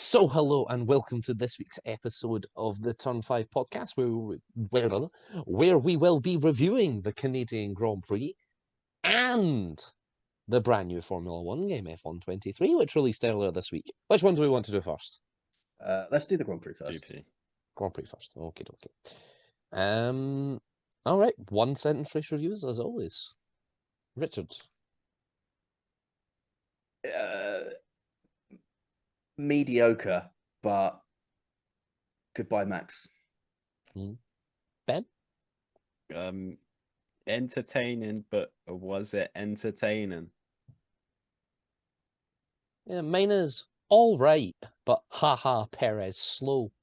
So, hello and welcome to this week's episode of the Turn 5 podcast, where we will be reviewing the Canadian Grand Prix and the brand new Formula One game, F1 23, which released earlier this week. Which one do we want to do first? Let's do the Grand Prix first. Grand Prix first. Okay. All right. One sentence race reviews, as always. Richard. Mediocre, but goodbye, Max. Ben? Entertaining, but was it entertaining? Yeah, mine is all right, but haha, Perez slow.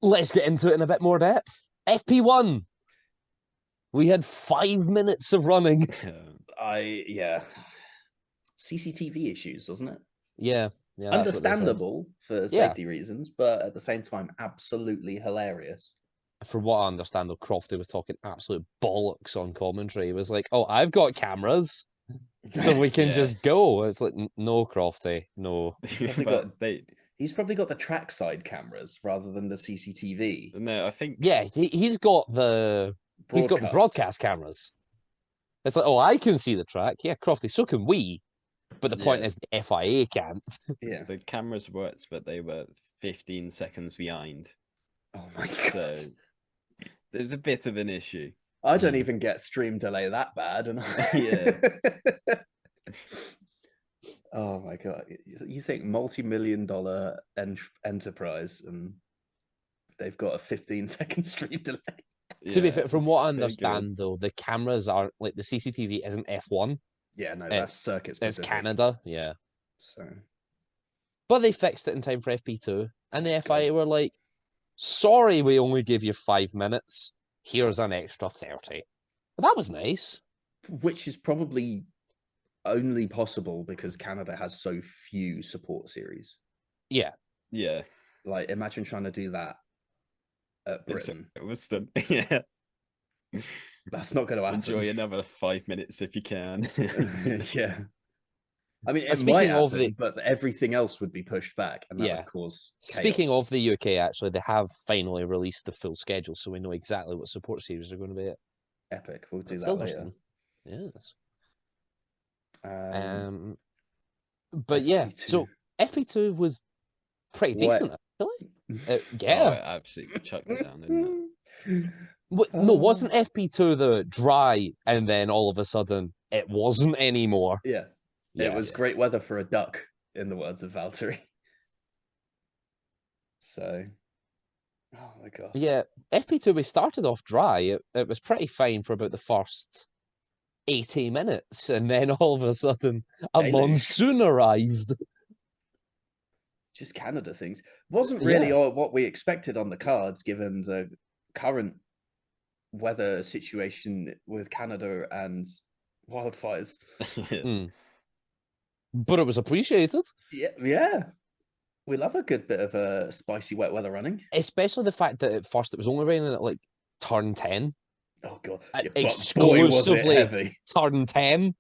Let's get into it in a bit more depth. FP1. We had 5 minutes of running. CCTV issues, wasn't it? Yeah. Understandable for safety reasons, but at the same time, absolutely hilarious. From what I understand, though, Crofty was talking absolute bollocks on commentary. He was like, "Oh, I've got cameras, so we can just go." It's like, no, Crofty, no. He's probably got the trackside cameras rather than the CCTV. No, I think. Yeah, he's got the broadcast cameras. It's like, oh, I can see the track. Yeah, Crofty, so can we. But the point is, the FIA can't. Yeah, the cameras worked, but they were 15 seconds behind. Oh my god! So there's a bit of an issue. I don't even get stream delay that bad, and oh my god! You think multi-million-dollar enterprise, and they've got a 15-second stream delay? To be fair, from what I understand, though, the cameras aren't like the CCTV isn't F1. Yeah, no, that's circuit specific. It's Canada, yeah. So, but they fixed it in time for FP2, and the FIA were like, "Sorry, we only give you 5 minutes. Here's an extra 30." But that was nice. Which is probably only possible because Canada has so few support series. Yeah. Like, imagine trying to do that at Britain. Yeah. That's not going to happen. Enjoy another 5 minutes if you can. Yeah. I mean, it might happen, but everything else would be pushed back, and that would cause chaos. Speaking of the UK, actually, they have finally released the full schedule, so we know exactly what support series are going to be at. Epic. We'll do that later. Yes. But yeah, so FP2 was pretty decent, actually. Yeah. It absolutely chucked it down, didn't it? No, wasn't FP2 the dry, and then all of a sudden it wasn't anymore? Yeah. It was great weather for a duck, in the words of Valtteri. So, oh my god. Yeah, FP2, we started off dry. It was pretty fine for about the first 80 minutes, and then all of a sudden a monsoon arrived. Just Canada things. Wasn't really what we expected on the cards, given the current weather situation with Canada and wildfires. But it was appreciated. Yeah. We love a good bit of spicy wet weather running. Especially the fact that at first it was only raining at like turn 10. Oh god. Exclusively turn 10.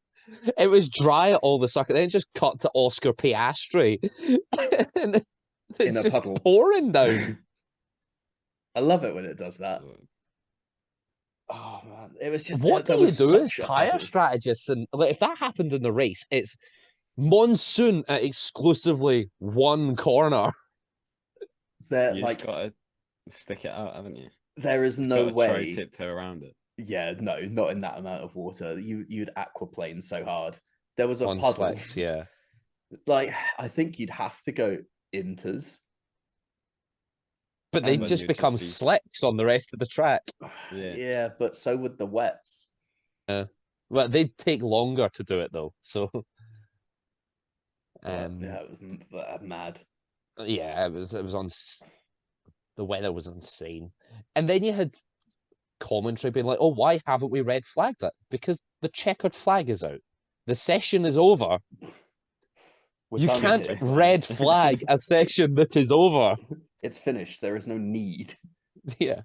It was dry at all the circuit. Then it just cut to Oscar Piastri. And it's in a puddle. Pouring down. I love it when it does that. Oh man. It was just what do you do as tyre strategists? And like, if that happened in the race, it's monsoon at exclusively one corner. You've got to stick it out, haven't you? There is no way. Try tiptoe around it. Yeah, no, not in that amount of water. You'd aquaplane so hard. There was a puddle. Slicks, yeah. Like, I think you'd have to go inters. But they'd just become slicks on the rest of the track. Yeah, but so would the wets. Well, they'd take longer to do it though. So, yeah, it was mad. Yeah, it was on. The weather was insane, and then you had commentary being like, "Oh, why haven't we red flagged it? Because the checkered flag is out. The session is over. You can't red flag a session that is over. It's finished. There is no need." Yeah.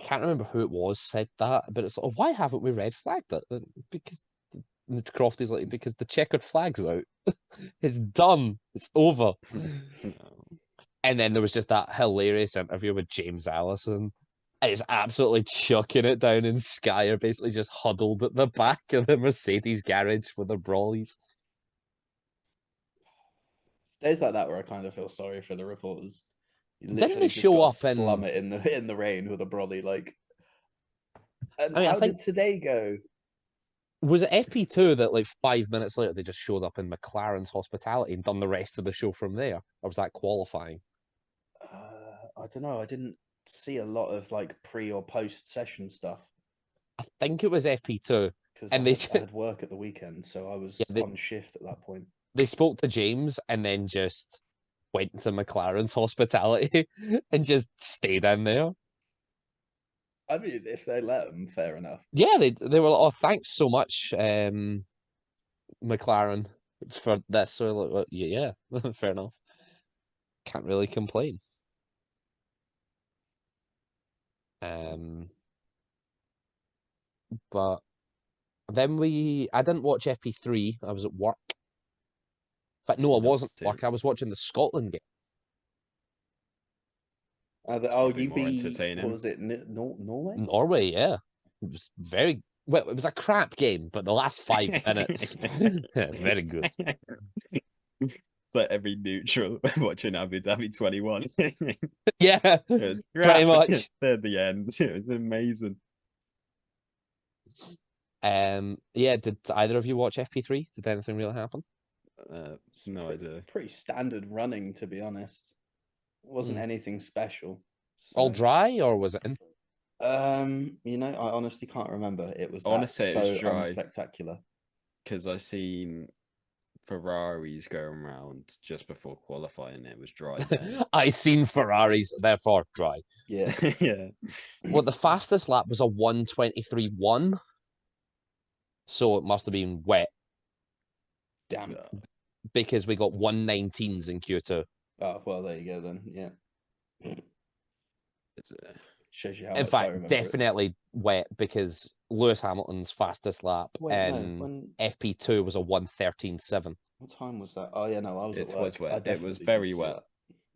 Can't remember who it was said that, but it's like, oh, why haven't we red flagged it? Because Crofty's like, because the checkered flag's out. It's done. It's over. And then there was just that hilarious interview with James Allison. It's absolutely chucking it down, and Sky are basically just huddled at the back of the Mercedes garage for the brawlies. Days like that where I kind of feel sorry for the reporters. You Didn't literally they just show gotta up slum it in the rain with a brolly like? And I mean, how did today go? Was it FP2 that like 5 minutes later they just showed up in McLaren's hospitality and done the rest of the show from there? Or was that qualifying? I don't know. I didn't see a lot of like pre or post session stuff. I think it was FP2. Because And I had work at the weekend, so I was on shift at that point. They spoke to James and then just went to McLaren's hospitality and just stayed in there. I mean, if they let them, fair enough. Yeah, they were like, oh, thanks so much, McLaren, for this. So like, well, yeah, fair enough. Can't really complain. But then I didn't watch FP3. I was at work. In fact, no, I wasn't at work. I was watching the Scotland game. You beat, what was it, Norway? Norway, yeah. It was very well. It was a crap game, but the last 5 minutes, very good. It's like every neutral watching Abu Dhabi 21. Yeah, pretty much. At the end, it was amazing. Yeah. Did either of you watch FP3? Did anything really happen? No idea. Pretty standard running, to be honest. It wasn't anything special. So. All dry, or was it? You know, I honestly can't remember. It was honestly so unspectacular. Because I seen Ferraris going around just before qualifying. It was dry. I seen Ferraris, therefore dry. Yeah, yeah. Well, the fastest lap was a 1:23.1, so it must have been wet. Damn. Because we got 1:19s in Q2. Oh well, there you go then. Yeah. Shows you how. In fact, definitely wet, because Lewis Hamilton's fastest lap in FP2 was a 1:13.7. What time was that? Oh yeah, no, I was. It was wet. It was very wet. That.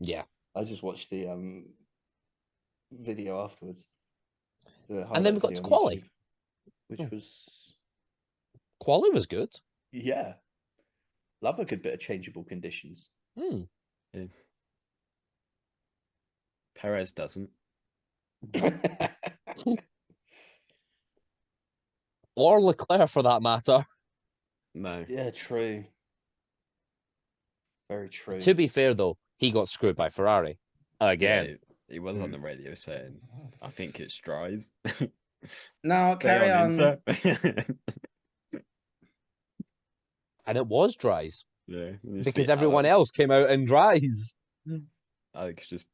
Yeah. I just watched the video afterwards. And then we got to quali, which was quali was good. Yeah. Love a good bit of changeable conditions. Yeah. Perez doesn't. Or Leclerc, for that matter. No. Yeah, true. Very true. To be fair, though, he got screwed by Ferrari again. Yeah, he was on the radio saying, "I think it's dries." No, carry on. And it was dries. Yeah, because everyone else came out in dries. Alex just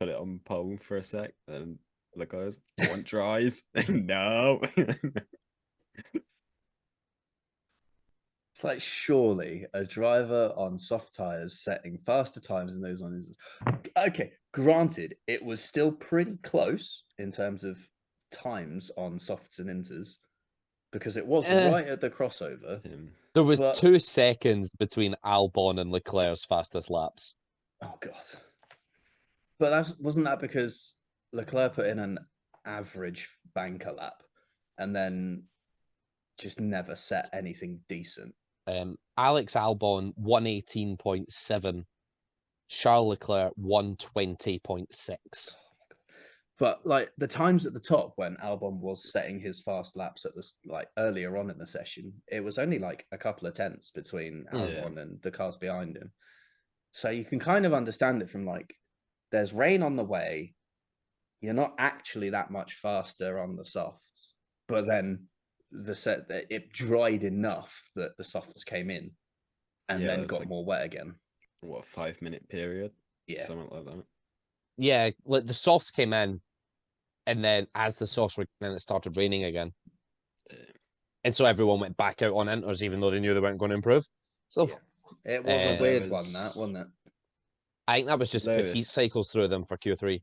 put it on pole for a sec, and Leclerc, I want dries. No. It's like, surely a driver on soft tires setting faster times than those on his. Okay, granted, it was still pretty close in terms of times on softs and inters, because it was right at the crossover. There was 2 seconds between Albon and Leclerc's fastest laps. Oh god! But wasn't that because Leclerc put in an average banker lap, and then just never set anything decent. Alex Albon 118.7, Charles Leclerc 120.6. But like the times at the top when Albon was setting his fast laps at this, like earlier on in the session, it was only like a couple of tenths between Albon and the cars behind him. So you can kind of understand it from like, there's rain on the way, you're not actually that much faster on the softs, but then it dried enough that the softs came in and then got like, more wet again. What, a 5-minute period? Yeah. Something like that. Yeah, like the softs came in, and then as the softs were in, it started raining again. And so everyone went back out on inters, even though they knew they weren't going to improve. So it was a weird one, that, wasn't it? I think that was just put heat cycles through them for Q3.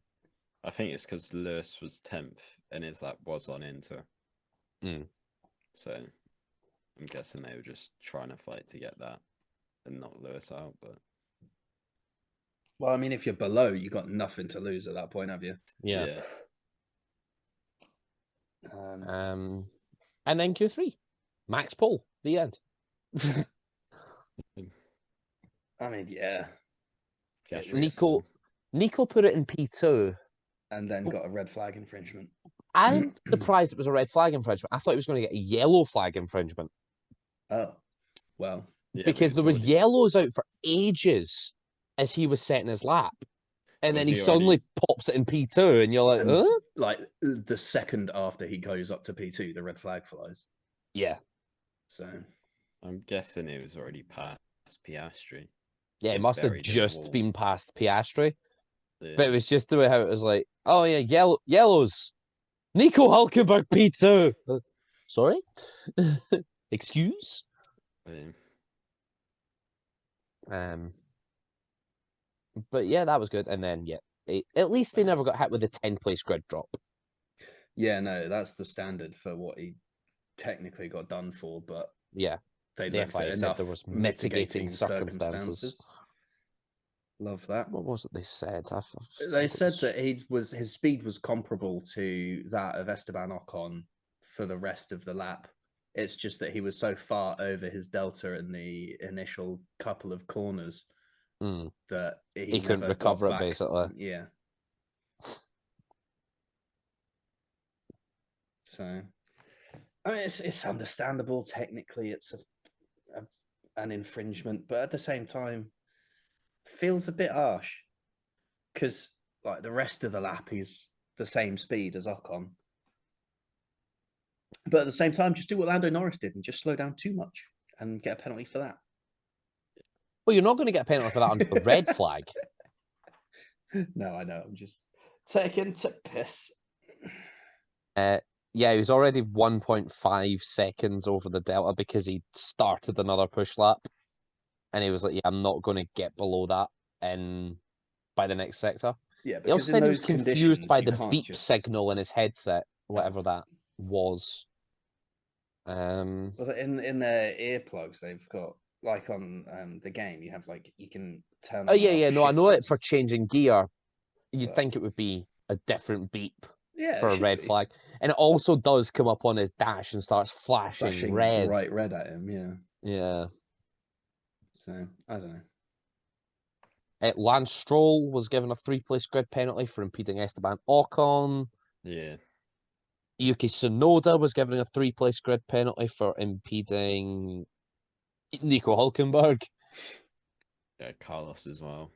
I think it's because Lewis was 10th and his lap was on Inter. So I'm guessing they were just trying to fight to get that and knock Lewis out. But Well, I mean, if you're below, you got nothing to lose at that point, have you? Yeah. Um, And then Q3, Max Pole, the end. I mean, yeah. Cash It was- Nico put it in P2. And then got a red flag infringement. I'm surprised it was a red flag infringement. I thought he was going to get a yellow flag infringement Oh, well. Yeah, but because it's there was already- yellows out for ages as he was setting his lap. And Was then he he suddenly already- pops it in P2 and you're like, And- huh? Like the second after he goes up to P2, the red flag flies. Yeah. So I'm guessing it was already past Piastri. Yeah, it He's must have buried in the just wall. been past Piastri. Yeah. But it was just the way how it was like, oh yeah, yellows. Nico Hulkenberg P2. Sorry? Excuse? Yeah. But yeah, that was good. And then at least they never got hit with a 10-place grid drop. yeah, no, that's the standard for what he technically got done for, but Yeah. they The looked FIA at said enough there was mitigating circumstances. Love that. What was it they said? They said that his speed was comparable to that of Esteban Ocon for the rest of the lap. It's just that he was so far over his delta in the initial couple of corners that He couldn't never recover got it, back. basically. Yeah. So, I mean, it's understandable. Technically, it's an infringement, but at the same time, feels a bit harsh because like the rest of the lap is the same speed as Ocon. But at the same time, just do what Lando Norris did and just slow down too much and get a penalty for that. Well, you're not going to get a penalty for that under the red flag. No, I know. I'm just taking to piss. Yeah, he was already 1.5 seconds over the delta because he started another push lap. And he was like, yeah, I'm not going to get below that by the next sector. Yeah, He also because in said he was those confused by conditions, the you beep can't just- signal in his headset, whatever that was. Well, in their earplugs, they've got like on the game, you have like you can turn. Oh on yeah, and yeah. off No, I know shifting. it for changing gear. You'd But- think it would be a different beep Yeah, for it a should red be. flag, and it also does come up on his dash and starts flashing red. bright red at him. Yeah. Yeah. So I don't know. Lance Stroll was given a 3-place grid penalty for impeding Esteban Ocon. Yeah. Yuki Tsunoda was given a 3-place grid penalty for impeding Nico Hulkenberg. Yeah, Carlos as well.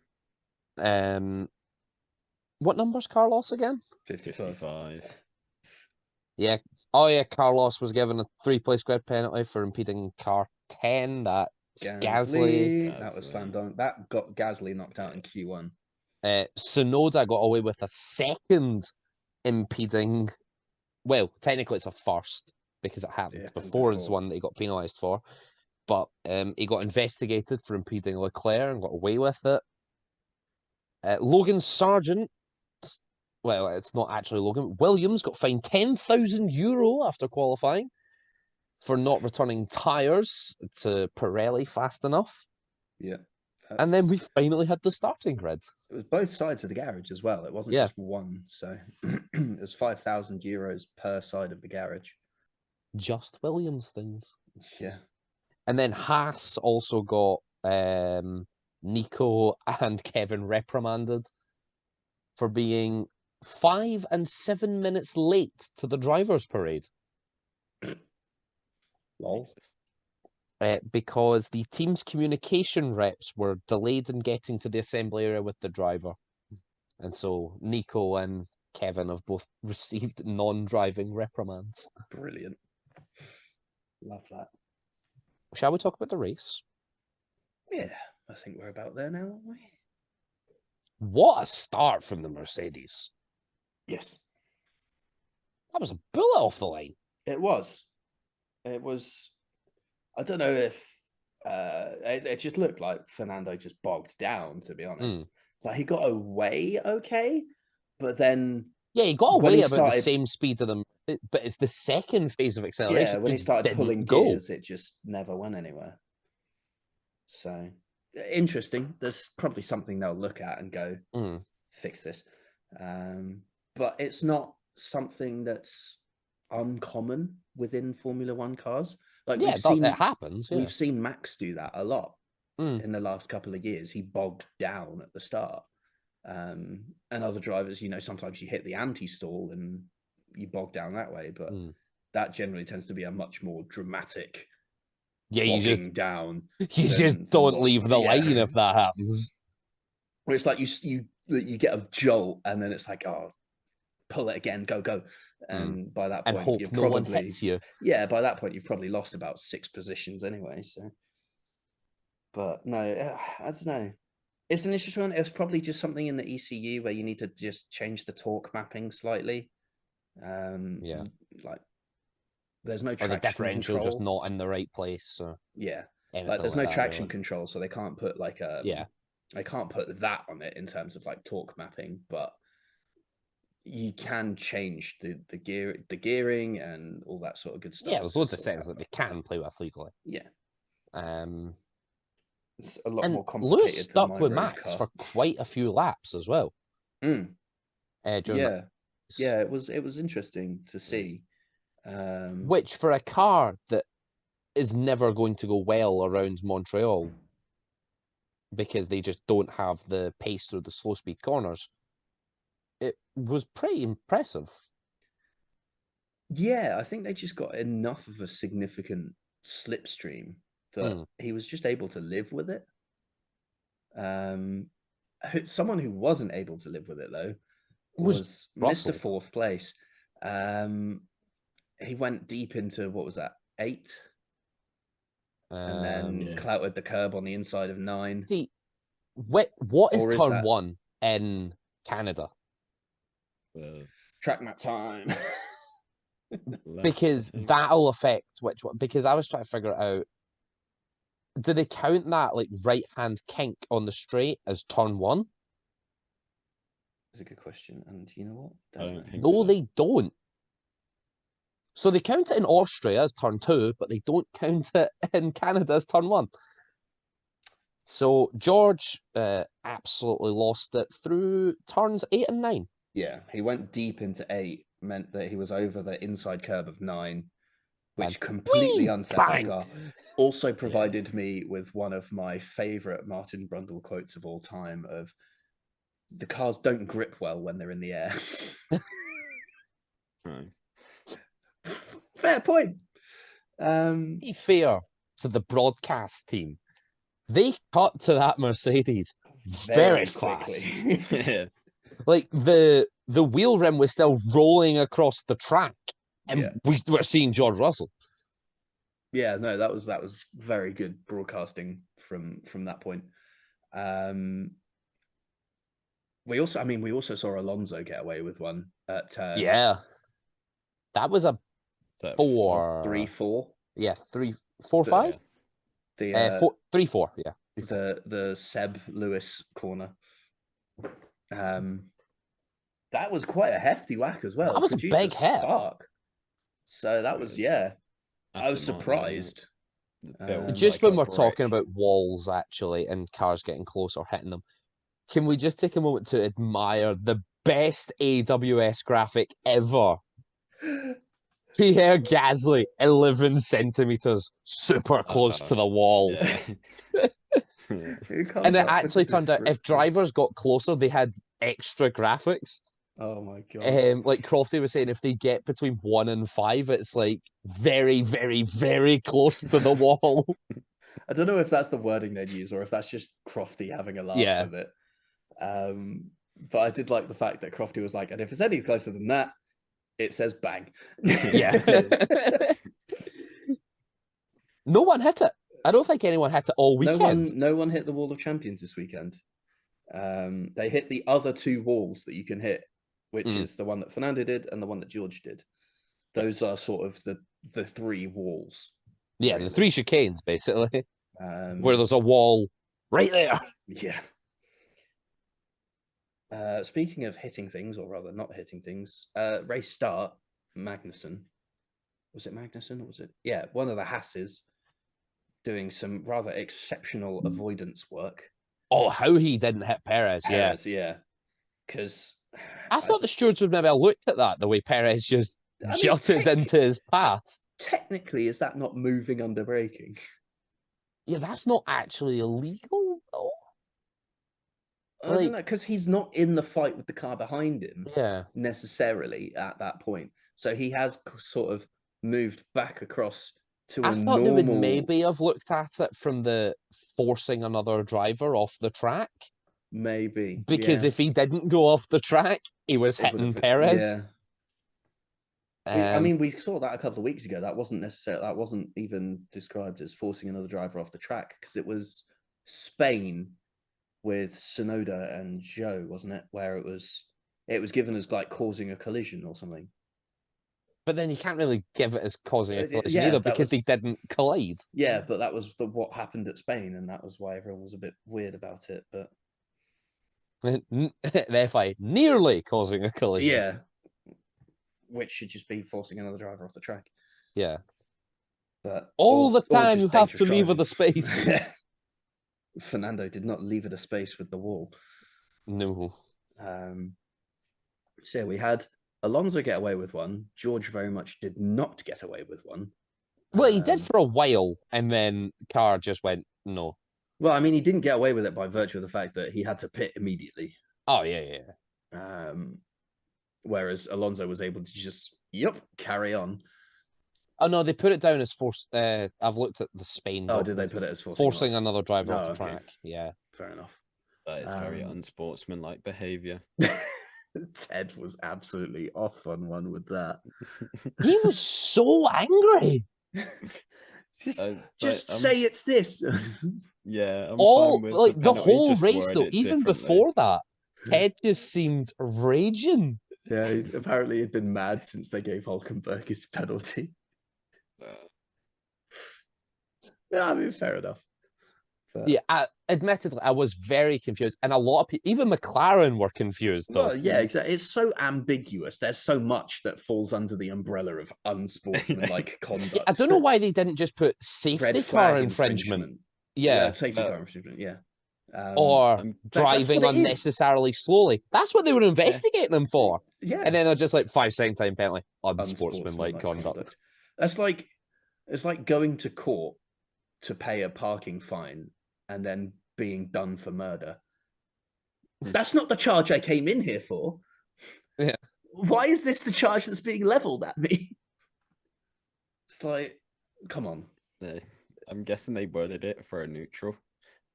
What number's Carlos again? 55. Yeah. Oh yeah, Carlos was given a 3-place grid penalty for impeding car 10. That's Gasly. That was Gasly. slammed on. That got Gasly knocked out in Q1. Tsunoda got away with a second impeding. Well, technically it's a first because it happened Yeah, 'cause before. It's before. one that he got penalised for. But he got investigated for impeding Leclerc and got away with it. Logan Sargent, well, it's not actually Logan. Williams got fined €10,000 after qualifying for not returning tyres to Pirelli fast enough. Yeah. And then that's- we finally had the starting grid. It was both sides of the garage as well. It wasn't Yeah. just one. So it was €5,000 per side of the garage. Just Williams things. Yeah. And then Haas also got Nico and Kevin reprimanded for being 5 and 7 minutes late to the drivers' parade. Lol. Because the team's communication reps were delayed in getting to the assembly area with the driver. And so Nico and Kevin have both received non-driving reprimands. Brilliant. Love that. Shall we talk about the race? Yeah. I think we're about there now, aren't we? What a start from the Mercedes. Yes. That was a bullet off the line. It was. It was. I don't know if it just looked like Fernando just bogged down, to be honest. Like he got away okay, but then Yeah, he got When away he about the started- same speed of the but it's the second phase of acceleration. Yeah, when he just started didn't pulling go. gears, it just never went anywhere. So interesting. There's probably something they'll look at and go, fix this. But it's not something that's uncommon within Formula One cars. Like Yeah, that happens. Yeah. We've seen Max do that a lot in the last couple of years. He bogged down at the start. And other drivers, sometimes you hit the anti-stall and you bog down that way, but that generally tends to be a much more dramatic bogging down. You just don't leave the line if that happens. Where it's like you get a jolt and then it's like, oh, pull it again, go. And by that point, and hope no one hits you. Yeah, by that point, you've probably lost about 6 positions anyway. So, but no, I don't know. It's an interesting one. It was probably just something in the ECU where you need to just change the torque mapping slightly. Like there's no traction or the differential control. Just not in the right place. So yeah, like there's no traction really. Control, so they can't put like they can't put that on it in terms of like torque mapping, but you can change the gearing and all that sort of good stuff. Yeah, there's loads of settings that they can play with legally. Yeah. It's a lot more complicated. Lewis stuck with Max for quite a few laps as well. Yeah, it was interesting to see. Which for a car that is never going to go well around Montreal because they just don't have the pace through the slow speed corners, it was pretty impressive. Yeah, I think they just got enough of a significant slipstream that he was just able to live with it. Someone who wasn't able to live with it though was Mr. Fourth Place. He went deep into, what was that, 8? And then clouted the curb on the inside of 9. See, what is turn 1 in Canada? Track map time. Because that'll affect which one. Because I was trying to figure it out. Do they count that like right hand kink on the straight as turn 1? That's a good question. And you know what? I don't think no, so. They don't. So they count it in Austria as turn 2, but they don't count it in Canada as turn 1. So George absolutely lost it through turns 8 and 9. Yeah, he went deep into 8, meant that he was over the inside curb of 9, which completely unset the car. Also provided me with one of my favourite Martin Brundle quotes of all time of, the cars don't grip well when they're in the air. Fair point. Be fair to the broadcast team. They cut to that Mercedes very fast. Yeah. Like the wheel rim was still rolling across the track, and we were seeing George Russell. Yeah, no, that was very good broadcasting from that point. We also saw Alonso get away with one at that was a 3-4. Yeah, 3-4-5. The 3-4. Yeah, the Seb Lewis corner. That was quite a hefty whack as well. That was a big hit. So that was I was surprised. Just when we're talking about walls actually and cars getting close or hitting them, can we just take a moment to admire the best AWS graphic ever? Pierre Gasly, 11 centimeters, super close to the wall. Yeah. And it actually turned out if drivers got closer, they had extra graphics. Oh my god! Like Crofty was saying, if they get between 1 and 5, it's like very, very, very close to the wall. I don't know if that's the wording they'd use or if that's just Crofty having a laugh with it. But I did like the fact that Crofty was like, and if it's any closer than that, it says bang. Yeah. No one hit it. I don't think anyone hit it all weekend. No one hit the Wall of Champions this weekend. They hit the other 2 walls that you can hit, which is the one that Fernando did and the one that George did. Those are sort of the 3 walls. Yeah, really. The 3 chicanes, basically. Where there's a wall right there. Yeah. Speaking of hitting things, or rather not hitting things, race start. Magnussen. Was it Magnussen or was it? Yeah, one of the Hasses doing some rather exceptional avoidance work. Oh, how he didn't hit Perez, yeah. Perez, yeah. Because I thought the stewards would maybe have looked at that, the way Perez just I mean, jutted into his path. technically, is that not moving under braking? Yeah, that's not actually illegal, though. I don't Like- know, because he's not in the fight with the car behind him Yeah. necessarily at that point. So he has sort of moved back across to I a thought they would normal. maybe have looked at it from the forcing another driver off the track. Maybe. Because yeah. if he didn't go off the track, he was It hitting would've- Perez. Yeah. I Um, mean, we saw that a couple of weeks ago. That wasn't even described as forcing another driver off the track because it was Spain with Sonoda and Joe, wasn't it? Where it was given as like causing a collision or something. but then you can't really give it as causing a collision yeah, either that because they was- didn't collide. Yeah, but that was what happened at Spain, and that was why everyone was a bit weird about it. But The FI nearly causing a collision. yeah, which should just be forcing another driver off the track. Yeah. But All the time just you have to dangerous leave her driving. the space. Fernando did not leave it a space with the wall. No. So yeah, we had Alonso get away with one. George very much did not get away with one. Well, he did Um, for a while, and then Carr just went, no. Well, I mean, he didn't get away with it by virtue of the fact that he had to pit immediately. Oh, yeah. Whereas Alonso was able to just, carry on. Oh, no, they put it down as force. I've looked at the Spain. Oh, did they document. put it as Forcing off? another driver off the okay. track. Yeah. Fair enough. That is very Um, unsportsmanlike behavior. Ted was absolutely off on one with that. He was so angry. just Like, say it's this. yeah, I'm All fine with like the penalty, whole just race word though, it even differently. before that, Ted just seemed raging. Yeah, apparently he'd been mad since they gave Hulkenberg his penalty. Yeah, I mean, fair enough. But, Yeah, admittedly, I was very confused, and a lot of people, even McLaren, were confused though. Well, yeah, exactly. It's so ambiguous. There's so much that falls under the umbrella of unsportsmanlike conduct. Yeah, I don't know why they didn't just put Red safety flag car infringement. Yeah, Yeah, safety car infringement. Yeah. or I'm- driving what it is. unnecessarily slowly. That's what they were investigating him for. Yeah. And then they're just like 5-second time penalty, unsportsmanlike conduct. That's like it's like going to court to pay a parking fine and then being done for murder. That's not the charge I came in here for. Yeah. Why is this the charge that's being leveled at me? It's like, come on. I'm guessing they worded it for a neutral,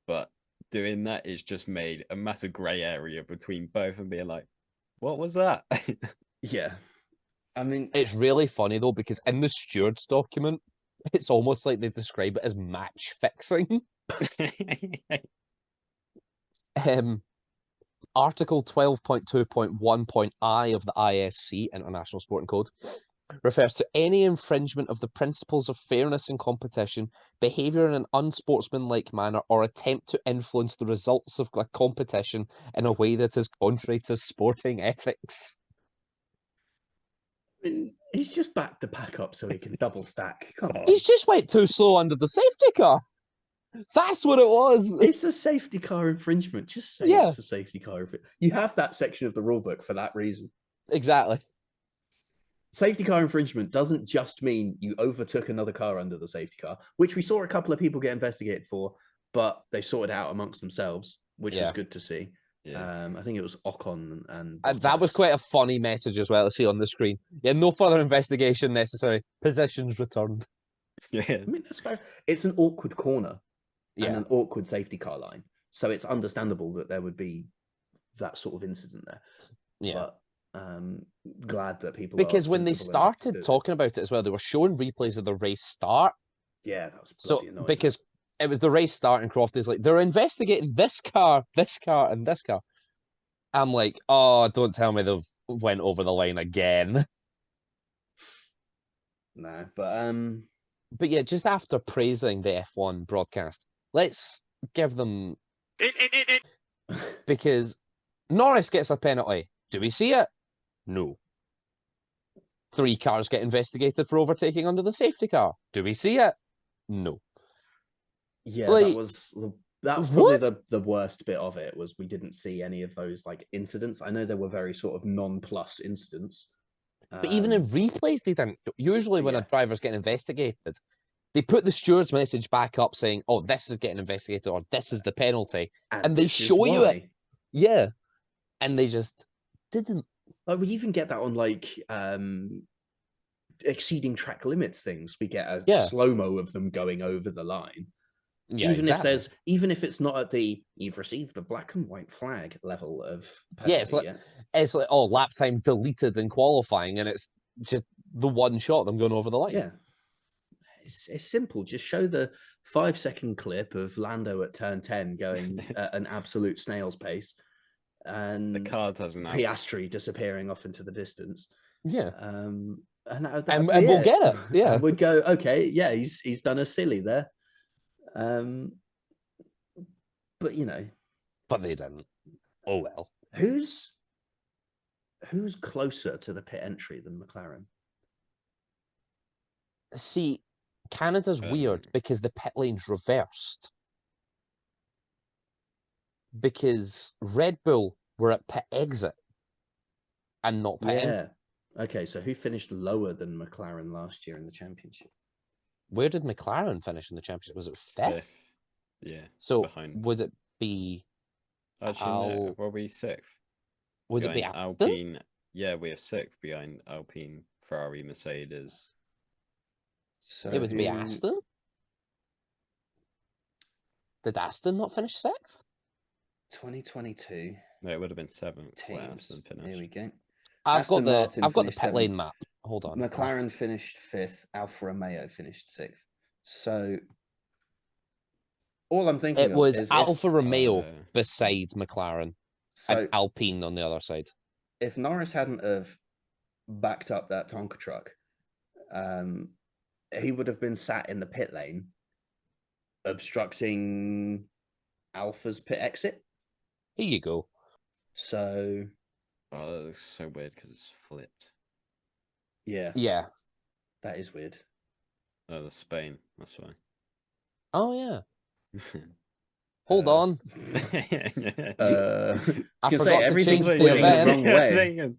but doing that is just made a massive grey area between both and being like, what was that? Yeah. I mean, It's really funny though, because in the stewards document, it's almost like they describe it as match fixing. Article 12.2.1.I of the ISC, International Sporting Code, refers to any infringement of the principles of fairness in competition, behaviour in an unsportsmanlike manner, or attempt to influence the results of a competition in a way that is contrary to sporting ethics. he's just backed the pack up so he can double stack. Come on. He's just went too slow under the safety car. That's what it was. It's a safety car infringement. Just say Yeah. it's a safety car infringement. You have that section of the rule book for that reason. Exactly. Safety car infringement doesn't just mean you overtook another car under the safety car, which we saw a couple of people get investigated for, but they sorted out amongst themselves, which was Yeah. good to see. Yeah. I think it was Ocon and That was Bottas. quite a funny message as well to see on the screen. Yeah, no further investigation necessary. Positions returned. Yeah. I mean, that's fair. It's an awkward corner and Yeah. an awkward safety car line, so it's understandable that there would be that sort of incident there. Yeah. But glad that people Because are when they sensible enough to started do it. talking about it as well, they were showing replays of the race start. Yeah, that was So bloody annoying. because it was the race start and Croft is like, they're investigating this car, and this car. I'm like, oh, don't tell me they've went over the line again. No, but But yeah, just after praising the F1 broadcast, let's give them because Norris gets a penalty. Do we see it? No. 3 cars get investigated for overtaking under the safety car. Do we see it? No. Yeah, Like, that was probably what? the worst bit of it, was we didn't see any of those like incidents. I know there were very sort of non-plus incidents. But even in replays, they didn't. Usually when yeah. a driver's getting investigated, they put the steward's message back up saying, oh, this is getting investigated, or this is the penalty. And they this is show you it. why. Yeah. And they just didn't. Like, we even get that on like exceeding track limits things. We get a slow-mo of them going over the line. Yeah, even exactly. if even if it's not at the you've received the black and white flag level of penalty, it's like oh, lap time deleted in qualifying, and it's just the one shot them going over the line. Yeah, it's simple. Just show the 5-second clip of Lando at turn 10 going at an absolute snail's pace, and the card doesn't Piastri disappearing off into the distance. Yeah, and we'll get it. Yeah, and we'd go, okay, yeah, he's done a silly there. But you know, but they didn't. Oh well. Who's closer to the pit entry than McLaren? See, Canada's weird because the pit lane's reversed. Because Red Bull were at pit exit and not pit entry. Okay, so who finished lower than McLaren last year in the championship? Where did McLaren finish in the championship? Was it fifth? Yeah. So would it be? Actually, no. Were we sixth? Would it be Alpine? Yeah, we're sixth behind Alpine, Ferrari, Mercedes. So it would be Aston. Did Aston not finish sixth? 2022. No, it would have been seventh. Teams. Here we go. I've got the pit lane map. Hold on. McLaren finished fifth. Alfa Romeo finished sixth. So all I'm thinking it was Alfa Romeo beside McLaren and Alpine on the other side. If Norris hadn't have backed up that Tonka truck, he would have been sat in the pit lane, obstructing Alpha's pit exit. Here you go. So. Oh, that looks so weird because it's flipped. Yeah. Yeah. That is weird. Oh, that's Spain. That's why. Oh, yeah. Hold on. I was say everything's pointing the wrong way.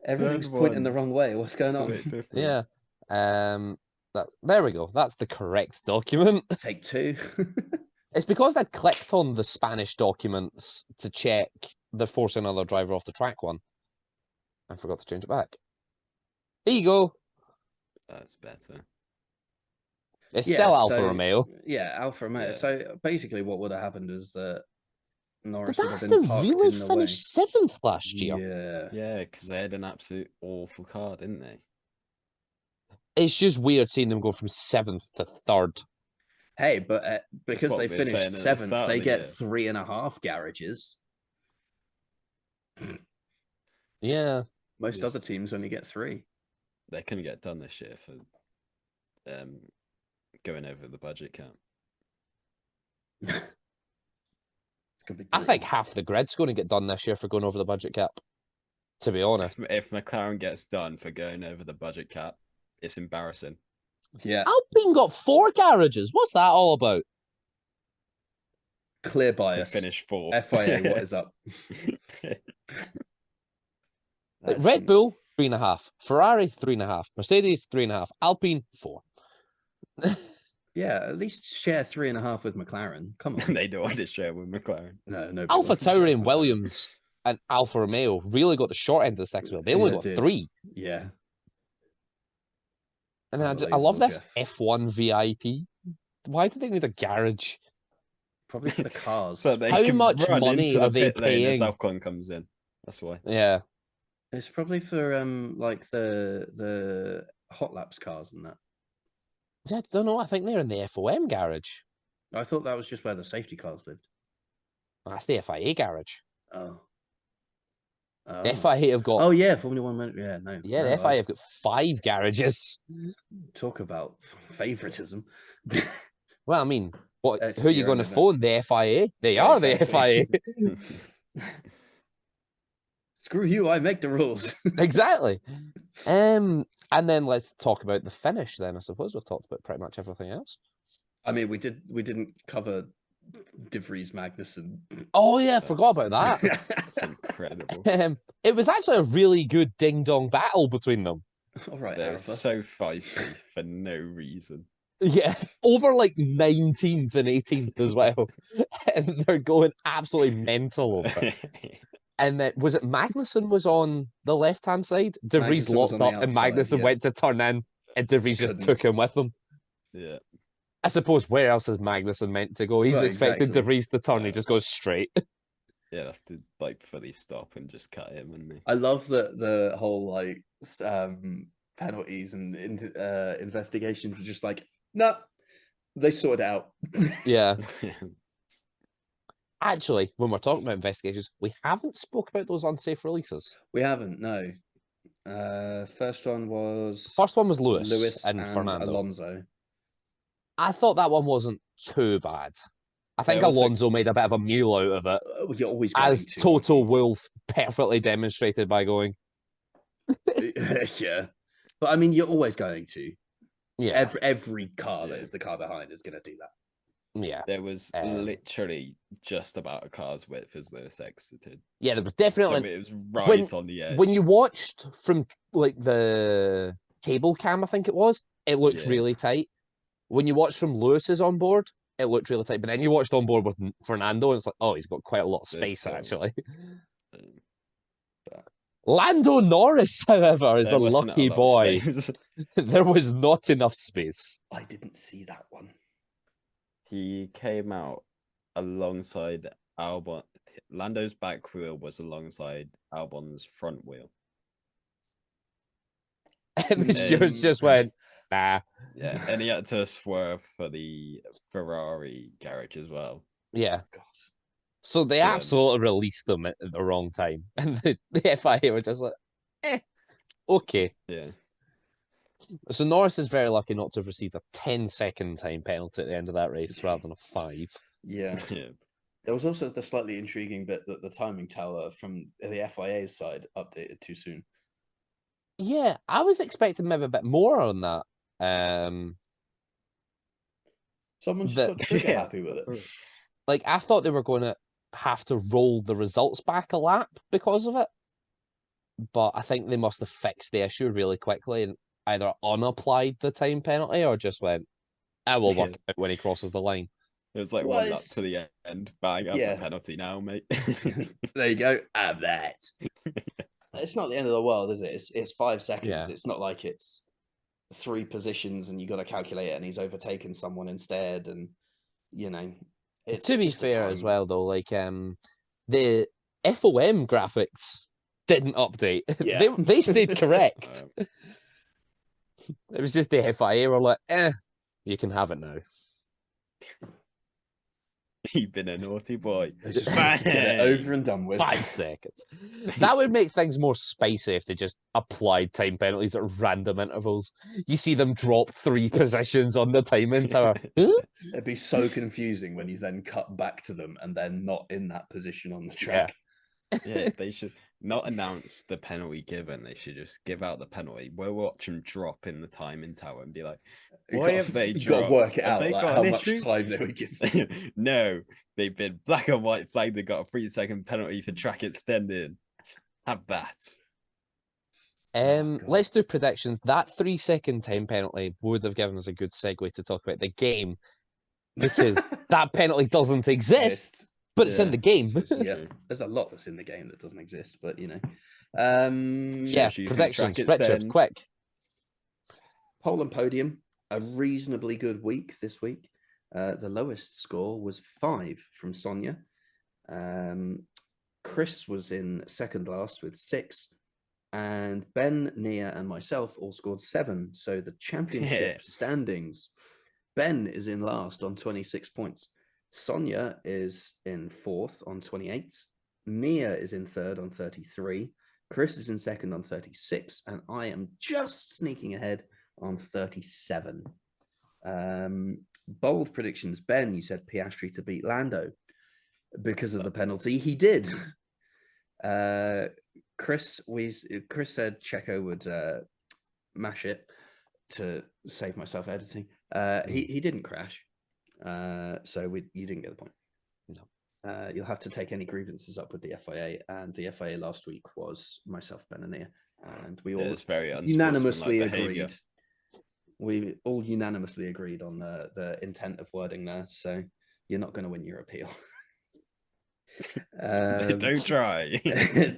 Everything's pointing the wrong way. What's going on? Yeah. There we go. That's the correct document. Take 2. It's because I clicked on the Spanish documents to check the force another driver off the track one. I forgot to change it back. Here you go. That's better. It's still Alfa Romeo. Yeah, Alfa Romeo. Yeah. So basically what would have happened is that Norris Did Aston really finish 7th last year? Yeah. Yeah, because they had an absolute awful car, didn't they? It's just weird seeing them go from 7th to 3rd. Hey, but because they finished 7th, they get 3.5 garages. Yeah. Most other teams only get 3. They couldn't get done this year for going over the budget cap. I think half the grid's going to get done this year for going over the budget cap, to be honest. If McLaren gets done for going over the budget cap, it's embarrassing. Yeah. Alpine got 4 garages. What's that all about? Clear bias. To finish 4th. FIA, what is up? Red Bull, 3.5. Ferrari, 3.5. Mercedes, 3.5. Alpine, 4. Yeah, at least share 3.5 with McLaren. Come on. They don't want to share with McLaren. No. AlphaTauri and Williams and Alfa Romeo really got the short end of the stick. They only got 3. Yeah. And then I love this F1 VIP. Why do they need a garage? Probably for the cars. So they How much money are they paying? Southcon comes in. That's why. Yeah. It's probably for like the hot laps cars and that. I don't know. I think they're in the FOM garage. I thought that was just where the safety cars lived. That's the FIA garage. Oh. The FIA have got. Oh yeah, Formula 1. Yeah, no. Yeah, the FIA have got 5 garages. Talk about favoritism. Well, I mean, who are you going to phone? The FIA? They are the FIA. Screw you! I make the rules. Exactly. And then let's talk about the finish. Then I suppose we've talked about pretty much everything else. I mean, we didn't cover De Vries Magnussen. Oh yeah, I forgot about that. That's incredible. It was actually a really good ding dong battle between them. All right, They're Alpha. so feisty for no reason. Yeah, over like 19th and 18th as well, and they're going absolutely mental over it. And then was it Magnussen was on the left hand side? De Vries Magnussen was locked on up, the and outside, Magnussen yeah. went to turn in, and De Vries just Couldn't. took him with him. Yeah. I suppose where else is Magnussen meant to go? He's Right, expecting De exactly. Vries to turn, he Yeah. just goes straight. Yeah, have to like fully stop and just cut him, and they. I love that the whole like penalties and investigations were just like, no, they sorted it out. Yeah. Actually, when we're talking about investigations, we haven't spoke about those unsafe releases. We haven't, no. First one was First one was Lewis, and Fernando. Alonso. I thought that one wasn't too bad. I think There was a- Alonso made a bit of a meal out of it, You're always going as to. Toto Wolff perfectly demonstrated by going, Yeah, but I mean, you're always going to. yeah, Every car that Yeah. is the car behind is going to do that. yeah. There was Um, literally just about a car's width as Lewis exited. Yeah, there was So definitely, it was right on the edge. when you watched from like the table cam, I think it was, it looked Yeah. really tight. When you watched from Lewis's on board, it looked really tight. But then you watched on board with Fernando, and it's like, oh, he's got quite a lot of There's space still- actually. Um, Lando Norris, however, is there a wasn't lucky lot of boy. space. There was not enough space. I didn't see that one. He came out alongside Albon. Lando's back wheel was alongside Albon's front wheel. And the stewards just went, nah. Yeah, and he had to swerve for the Ferrari garage as well. Yeah. God. So they So, absolutely released them at the wrong time. And the FIA were just like, okay. Yeah. So Norris is very lucky not to have received a 10-second time penalty at the end of that race rather than a 5. Yeah. Yeah. There was also the slightly intriguing bit that the timing tower from the FIA's side updated too soon. Yeah, I was expecting maybe a bit more on that. Someone just The- got trigger Yeah, happy with it. that's Like, I thought they were going to have to roll the results back a lap because of it. But I think they must have fixed the issue really quickly and either unapplied the time penalty or just went, I will work Yeah. out when he crosses the line. It was like Well, one lap it's- to the end. Bang up Yeah. the penalty now, mate. There you go. Have that. It's not the end of the world, is it? It's 5 seconds. Yeah. It's not like it's 3 positions and you got to calculate it and he's overtaken someone instead. And, you know, it's To be just a fair as time. well, though, like the FOM graphics didn't update. Yeah. They stayed correct. Um, It was just the FIA were like, you can have it now. You've been a naughty boy. They just want to get it over and done with. 5 seconds. That would make things more spicy if they just applied time penalties at random intervals. You see them drop 3 positions on the timing tower. It'd be so confusing when you then cut back to them and they're not in that position on the track. Yeah, they should not announce the penalty given. They should just give out the penalty. We'll watch them drop in the timing tower and be like, You why gotta- have they you got to dropped? work it Have out, they like got how an much issue? time they would give. No, they've been black and white flagged. They got a 3-second penalty for track extended. Have that. God. Let's do predictions. That 3-second time penalty would have given us a good segue to talk about the game because that penalty doesn't exist, but it's in Yeah. the game. Yeah, True. there's a lot that's in the game that doesn't exist, but you know. Yeah, do you think predictions. track Richard, extends? quick. Pole and podium, a reasonably good week this week. The lowest score was 5 from Sonia. Chris was in second last with 6. And Ben, Nia, and myself all scored 7. So the championship Yeah. standings, Ben is in last on 26 points. Sonia is in 4th on 28. Nia is in 3rd on 33. Chris is in 2nd on 36. And I am just sneaking ahead on 37. Bold predictions. Ben, you said Piastri to beat Lando because of the penalty. He did. Chris said Checo would mash it to save myself editing. He didn't crash, so you didn't get the point. No. You'll have to take any grievances up with the FIA, and the FIA last week was myself, Ben, and Nia, and we all very unanimously behavior. agreed. We all unanimously agreed on the intent of wording there, so you're not going to win your appeal. Don't try.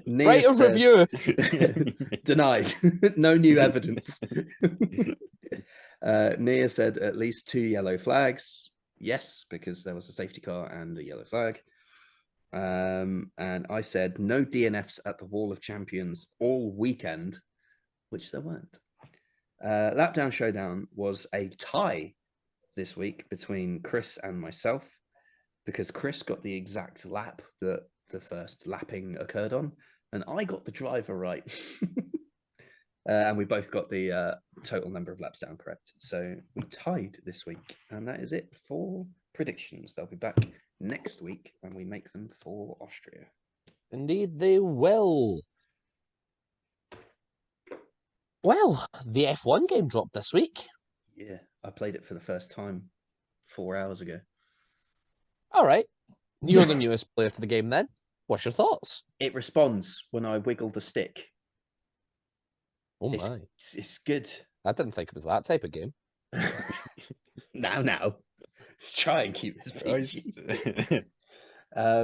Write a review. Denied. No new evidence. Nia said at least 2 yellow flags. Yes, because there was a safety car and a yellow flag. And I said no DNFs at the Wall of Champions all weekend, which there weren't. Lapdown Showdown was a tie this week between Chris and myself, because Chris got the exact lap that the first lapping occurred on, and I got the driver right. And we both got the total number of laps down correct. So we tied this week, and that is it for predictions. They'll be back next week when we make them for Austria. Indeed, they will. Well, the F1 game dropped this week. Yeah, I played it for the first time 4 hours ago. All right. You're the newest player to the game then. What's your thoughts? It responds when I wiggle the stick. Oh my. It's good. I didn't think it was that type of game. Now. Let's try and keep this PG. I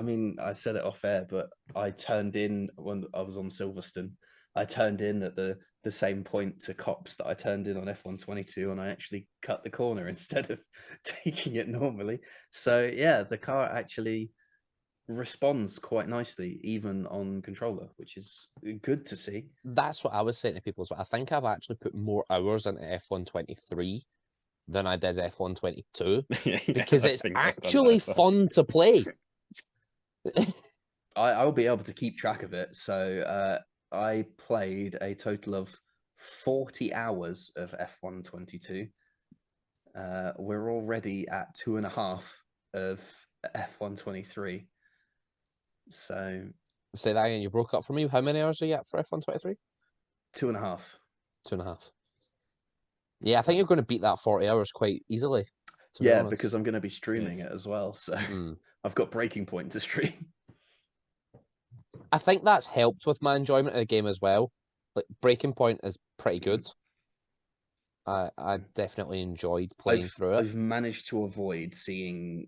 mean, I said it off air, but I turned in when I was on Silverstone. I turned in at the same point to Cops that I turned in on F122, and I actually cut the corner instead of taking it normally. So yeah, the car actually responds quite nicely, even on controller, which is good to see. That's what I was saying to people as well. I think I've actually put more hours into F123 than I did F122 because it's actually fun to play. I'll be able to keep track of it. So I played a total of 40 hours of F122. We're already at 2.5 of F123. So say that again. You broke up for me. How many hours are you at for F123? 2.5. 2.5. Yeah, I think you're going to beat that 40 hours quite easily. Yeah, because I'm going to be streaming it as well. So I've got Breaking Point to stream. I think that's helped with my enjoyment of the game as well. Like Breaking Point is pretty good. I definitely enjoyed playing through it. I've managed to avoid seeing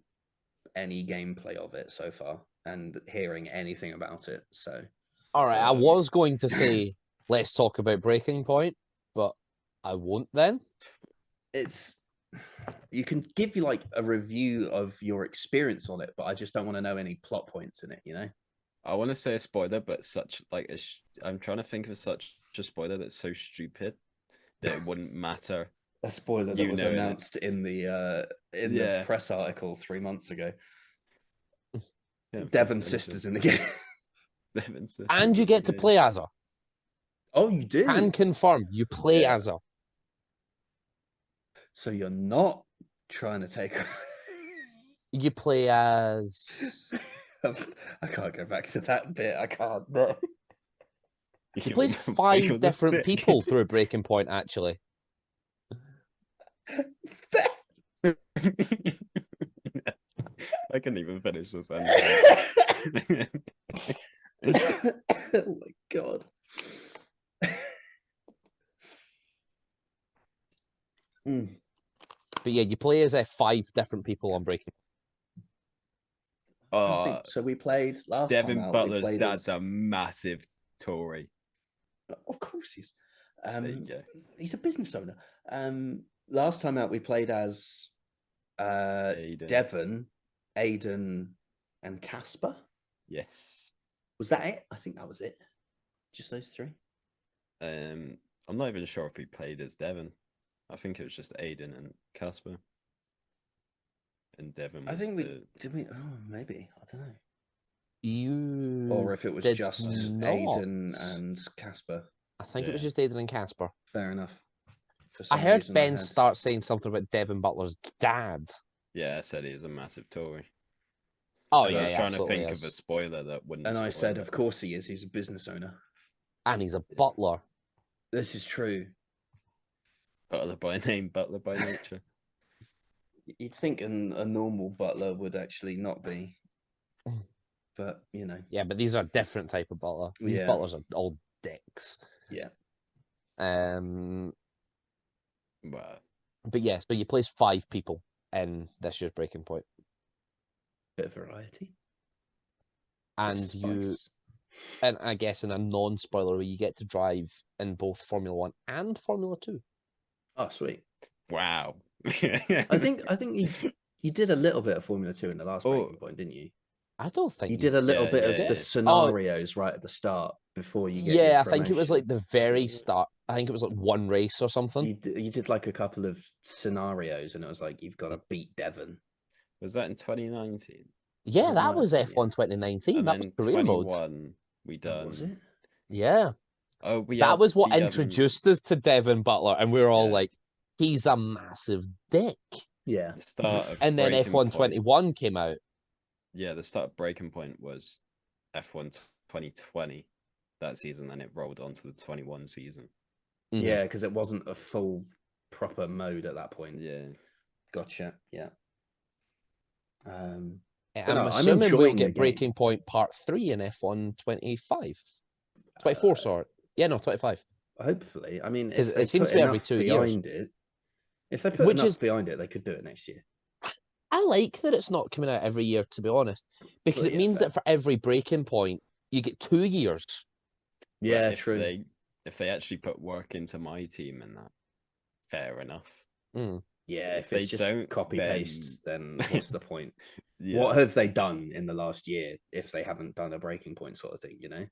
any gameplay of it so far and hearing anything about it. So, all right, I was going to say let's talk about Breaking Point, but I won't then. You can give you like a review of your experience on it, but I just don't want to know any plot points in it, you know? I want to say a spoiler, but I'm trying to think of such a spoiler that's so stupid that it wouldn't matter. A spoiler that was announced in the press article 3 months ago. Yeah, Devon's sister's in the game. And you get to play as her. Oh, you do? Can confirm you play as her. So you're not trying to take her. You play as... I can't go back to that bit. I can't. No. He plays 5 different people through Breaking Point, actually. I can't even finish this. Oh my god. But yeah, you play as 5 different people on Breaking. So we played last Devin time out, Butler's dad's a massive Tory. Of course he's. He's a business owner. Last time out we played as Devon, Aiden, and Casper. Yes. Was that it? I think that was it. Just those 3. I'm not even sure if we played as Devon. I think it was just Aiden and Casper. And Devon was did we? Oh, maybe. I don't know. You or if it was just Aiden and Casper. I think it was just Aiden and Casper. Fair enough. I heard Ben start saying something about Devin Butler's dad. Yeah, I said he was a massive Tory. Oh And I yeah, was yeah, trying to absolutely think of is. a spoiler that wouldn't. And I spoil said, it. of course he is. He's a business owner. And he's a butler. This is true. Butler by name, Butler by nature. You'd think a normal butler would actually not be, but you know, Yeah, but these are a different type of butler. These Yeah. butlers are all dicks. yeah. Um, Well, but yeah, so you place 5 people in this year's Breaking Point, Bit of variety. and Bit of you, spice. and I guess in a non-spoiler way, you get to drive in both Formula One and Formula Two. Oh, sweet. wow. I think you did a little bit of Formula 2 in the last Oh. Breaking Point, didn't you? I don't think You did a little Yeah, bit yeah, of yeah. the scenarios right at the start before you get your Yeah, I think it was like promotion. the very start. I think it was like one race or something. You did like a couple of scenarios, and it was like you've got to beat Devon. Was that in 2019? Yeah, it that might was be, F1 2019. And That was then career mode. 21, we Oh, done. was it? Yeah, Oh, we that had was what the, introduced us to Devon Butler, and we were all Yeah. like, "He's a massive dick." Yeah. the start of And then Breaking F1 Point. 21 came out. Yeah, the start of Breaking Point was F1 2020 that season, and it rolled onto the 21 season. Mhm. Yeah, because it wasn't a full proper mode at that point. Yeah. Gotcha. Yeah. I'm no, I'm assuming we'll enjoying the get game. Breaking Point Part 3 in F1 25. 24, sorry. Yeah, no, 25. Hopefully, I mean, 'Cause if it they seems put to be every enough 2 years. behind it, if they put Which enough is- behind it, they could do it next year. I like that it's not coming out every year, to be honest, because Well, it yeah, means fair. that for every Breaking Point, you get 2 years. But Yeah, if true. if they actually put work into my team in that, fair enough. Mm. Yeah, if if it's they just don't, copy then- paste, then what's the point? Yeah. What have they done in the last year if they haven't done a Breaking Point sort of thing, you know?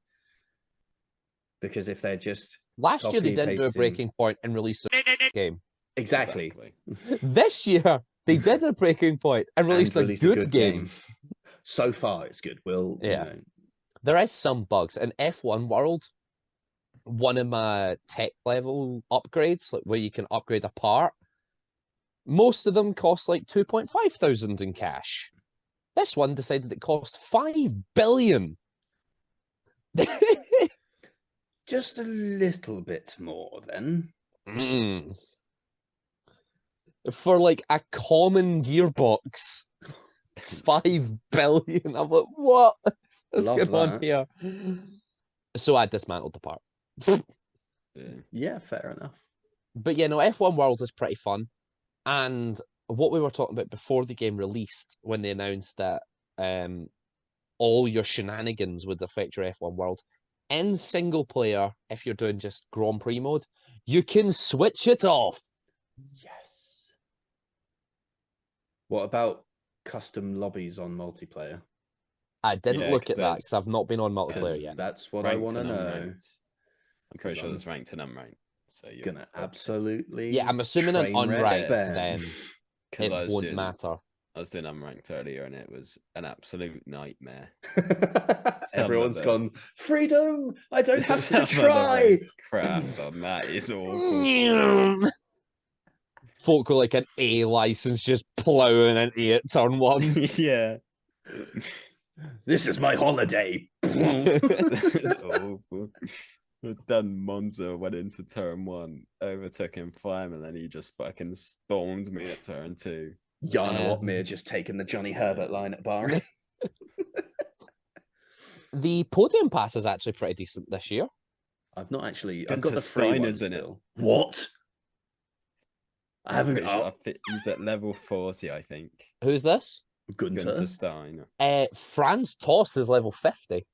Because if they're just Last year, they Copy, didn't do a pasting. Breaking Point and release a game. exactly This year, they did a Breaking Point and released, and a release good game. So far, it's good. We'll, Yeah. you know, There is some bugs in F1 World. One of my tech level upgrades, like where you can upgrade a part, most of them cost like 2.5 thousand in cash. This one decided it cost 5 billion. just a little bit more then. Mm. For like a common gearbox, 5 billion. I'm like, what? What's Love going on that. here? So I dismantled the part. Yeah. Yeah, fair enough. But yeah, no, F1 World is pretty fun. And what we were talking about before the game released, when they announced that all your shenanigans would affect your F1 World, in single player, if you're doing just Grand Prix mode, you can switch it off. Yes. What about custom lobbies on multiplayer? I didn't Yeah, look 'cause at that there's- because I've not been on multiplayer Because yet. that's what I Ranked want to and know. unranked. I'm pretty sure I'm there's ranked and unranked. So you're Gonna absolutely. Yeah, I'm assuming an train wreck unranked Ben. then because it won't matter. I was doing unranked earlier, and it was an absolute nightmare. Everyone's them. gone, freedom! I don't have Some to of the try! ranked crap, and that is awful. Folk with like an A license just ploughing into it, turn one. Yeah. This is my holiday. It's awful. Then Monza went into turn 1, overtook him fine, and then he just fucking stormed me at turn 2. Jarno Otmir just taking the Johnny Herbert line at Bahrain. The podium pass is actually pretty decent this year. I've not actually. I've Gunter got the free one Steiner's in it. still. What? I haven't. Pretty sure he's at level 40, I think. Who's this? Gunter. Gunter Steiner. Franz Tost is level 50.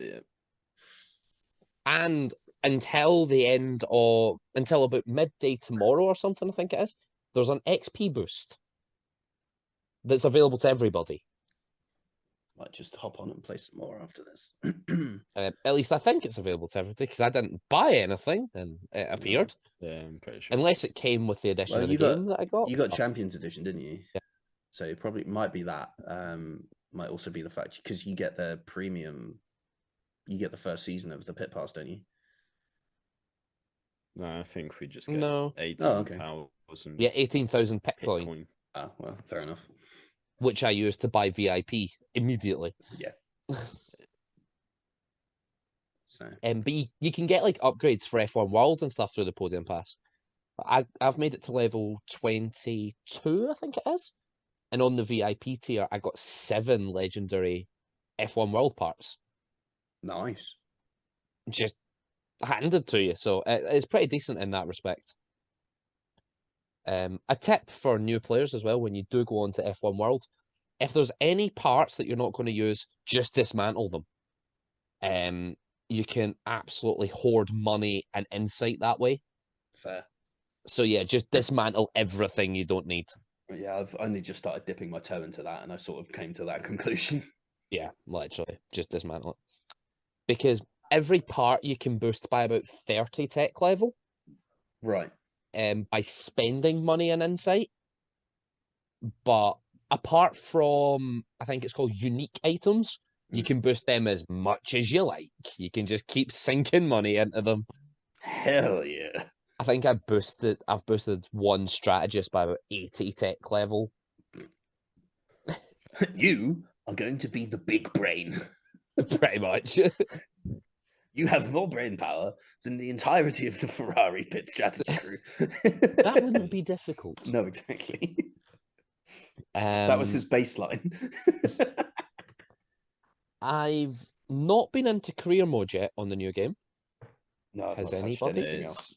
Yeah. And until about midday tomorrow or something, I think it is, there's an XP boost that's available to everybody. Might just hop on and play some more after this. At least I think it's available to everybody because I didn't buy anything and it appeared. Yeah, I'm pretty sure. Unless it came with the edition Well, of the game that I got. You got Champions Edition, didn't you? Yeah. So it probably might be that. Might also be the fact because you get the premium. You get the first season of the Pit Pass, don't you? No, I think we just get No. 18,000. Oh, okay. Yeah, 18,000 Bitcoin. Bitcoin. Ah, well, fair enough. which I use to buy VIP immediately. Yeah. So But you can get like upgrades for F1 World and stuff through the Podium Pass. I've made it to level 22, I think it is. And on the VIP tier, I got 7 legendary F1 World parts. nice. Just handed to you. So it's pretty decent in that respect. A tip for new players as well, when you do go on to F1 World, if there's any parts that you're not going to use, just dismantle them. You can absolutely hoard money and insight that way. Fair. So yeah, just dismantle everything you don't need. Yeah, I've only just started dipping my toe into that, and I sort of came to that conclusion. Yeah, literally, just dismantle it. Because every part you can boost by about 30 tech level. Right. By spending money and insight. But apart from, I think it's called unique items, you can boost them as much as you like. You can just keep sinking money into them. Hell yeah. I think I've boosted one strategist by about 80 tech level. You are going to be the big brain. Pretty much. You have more brain power than the entirety of the Ferrari pit strategy crew. That wouldn't be difficult. No, exactly. That was his baseline. I've not been into career mode yet on the new game. No, I've Has not touched anybody? anything else.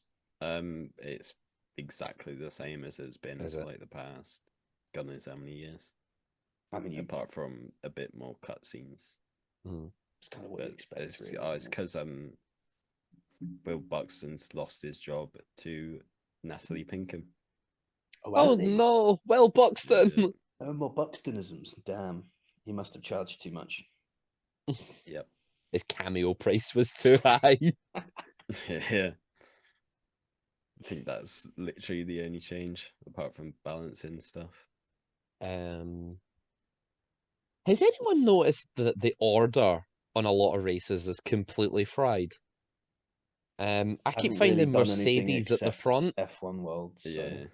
It's exactly the same as it's been Is for it? like the past God knows how many years. I mean, Apart from a bit more cutscenes. it's kind of what you But expect. it's really, it's isn't it? because Will Buxton's lost his job to Natalie Pinkham. Oh has he? no, Will Buxton. Yeah. No more Buxtonisms. Damn. He must have charged too much. Yep. His cameo price was too high. Yeah. I think that's literally the only change, apart from balancing stuff. Has anyone noticed that the order on a lot of races is completely fried? I keep Haven't really finding done anything Mercedes at the except front. F1 World. So. Yeah.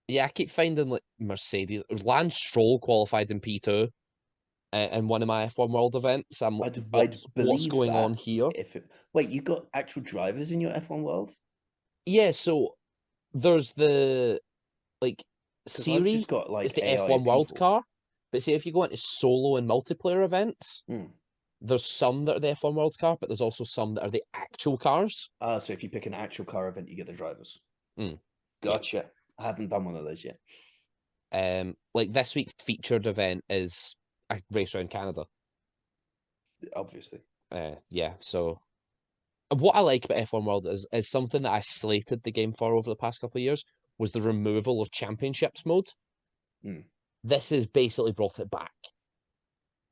Yeah, I keep finding like Mercedes. Lance Stroll qualified in P2 in one of my F1 World events. I'm like, I'd what's believe going that on here? Wait, you got actual drivers in your F1 World? Yeah, so there's the like 'Cause I've series just got like is the AI F1 World people. car, but see if you go into solo and multiplayer events, there's some that are the F1 World car, but there's also some that are the actual cars. So if you pick an actual car event, you get the drivers. Yeah. Gotcha. I haven't done one of those yet. Like this week's featured event is a race around Canada. Obviously. Yeah, so what I like about F1 World is something that I slated the game for over the past couple of years was the removal of championships mode. This has basically brought it back.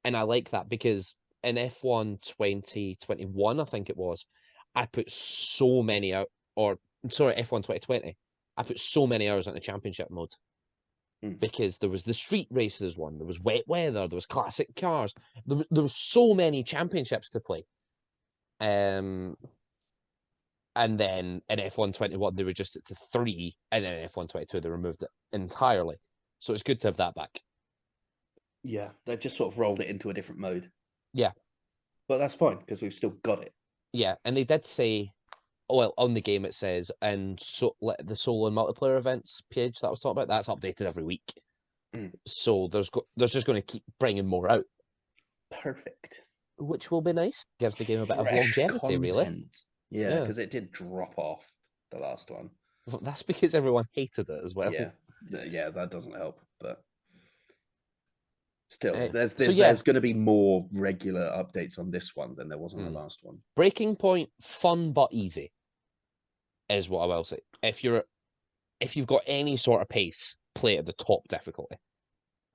And I like that because in F1 2021, I think it was, I put so many out, or sorry, F1 2020, I put so many hours into championship mode. Because there was the street races one, there was wet weather, there was classic cars, there was so many championships to play. And then in F1 21 they reduced it to 3, and then in F1 22 they removed it entirely. So it's good to have that back. Yeah, they've just sort of rolled it into a different mode. Yeah, but that's fine because we've still got it. Yeah, and they did say, well, on the game it says, and so the solo and multiplayer events page that I was talking about, that's updated every week. So there's just going to keep bringing more out. Perfect. Which will be nice. Gives the game a bit of longevity, really. Yeah, because it did drop off the last one. Well, that's because everyone hated it as well. Yeah, that doesn't help, but still, there's so going to be more regular updates on this one than there was on the last one. Breaking Point, fun but easy, is what I will say. If you've got any sort of pace, play it at the top difficulty.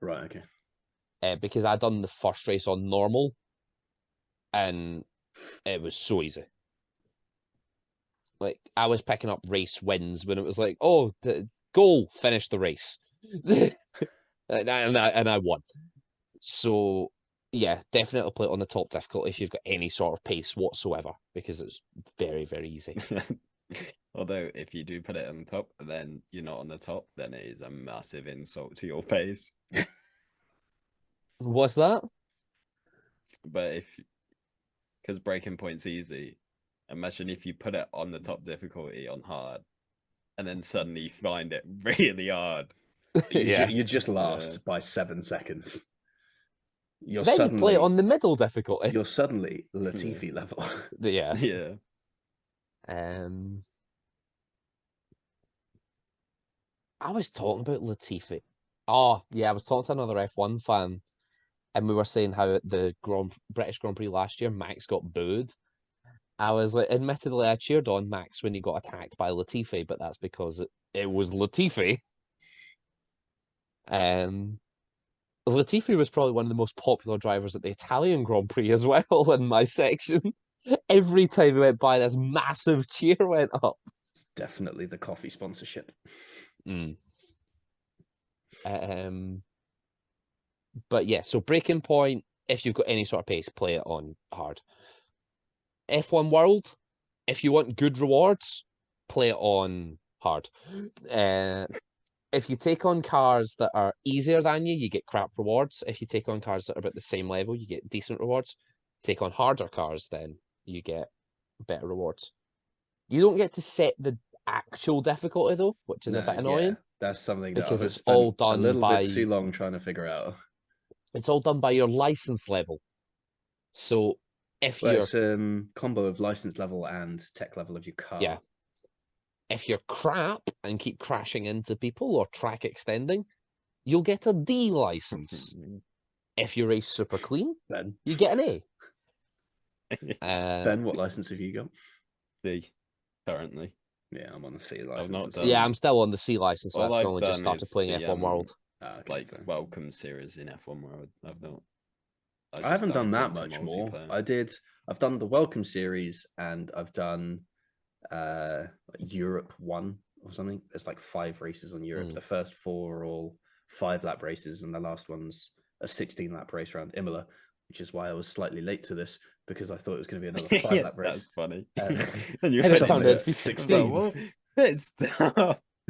Right. Okay. Because I done the first race on normal, and it was so easy. Like, I was picking up race wins when it was like, oh, goal, finish the race. and I won. So, yeah, definitely play it on the top difficulty if you've got any sort of pace whatsoever, because it's very, very easy. Although, if you do put it on the top, then you're not on the top, then it is a massive insult to your pace. What's that? But because breaking point's easy, imagine if you put it on the top difficulty on hard, and then suddenly you find it really hard. Yeah. You just last by 7 seconds. You're Then you play it suddenly on the middle difficulty. you're suddenly Latifi level. Yeah. Yeah. I was talking about Latifi. Oh, yeah, I was talking to another F1 fan, and we were saying how at the British Grand Prix last year, Max got booed. I was like, admittedly, I cheered on Max when he got attacked by Latifi, but that's because it was Latifi. Latifi was probably one of the most popular drivers at the Italian Grand Prix as well in my section. Every time we went by, this massive cheer went up. It's definitely the coffee sponsorship. But yeah, so breaking point, if you've got any sort of pace, play it on hard. F1 World, if you want good rewards, play it on hard. If you take on cars that are easier than you get crap rewards. If you take on cars that are about the same level, you get decent rewards. Take on harder cars, then you get better rewards. You don't get to set the actual difficulty though, which is a bit annoying. Yeah, that's something that because I've it's spent all done a little by bit too long trying to figure out. It's all done by your license level. So if Well, you're it's combo of license level and tech level of your car. Yeah. If you're crap and keep crashing into people or track extending, you'll get a D license. If you race super clean, Ben, you get an A. Ben, what license have you got? D, currently. Yeah, I'm on the C license. not as done- well. Yeah, I'm still on the C license. All That's I've only just done started is playing the, F1 World. Ah, okay, Like fair. welcome series in F1 World. I've not. I haven't done that looked much at more. multiplayer. I've done the welcome series and I've done Europe 1 or something. There's like 5 races on Europe. Mm. The first 4 are all 5-lap races, and the last one's a 16-lap race around Imola, which is why I was slightly late to this, because I thought it was going to be another 5-lap race. That's funny. And and you're it heading turned to out to be 16. It's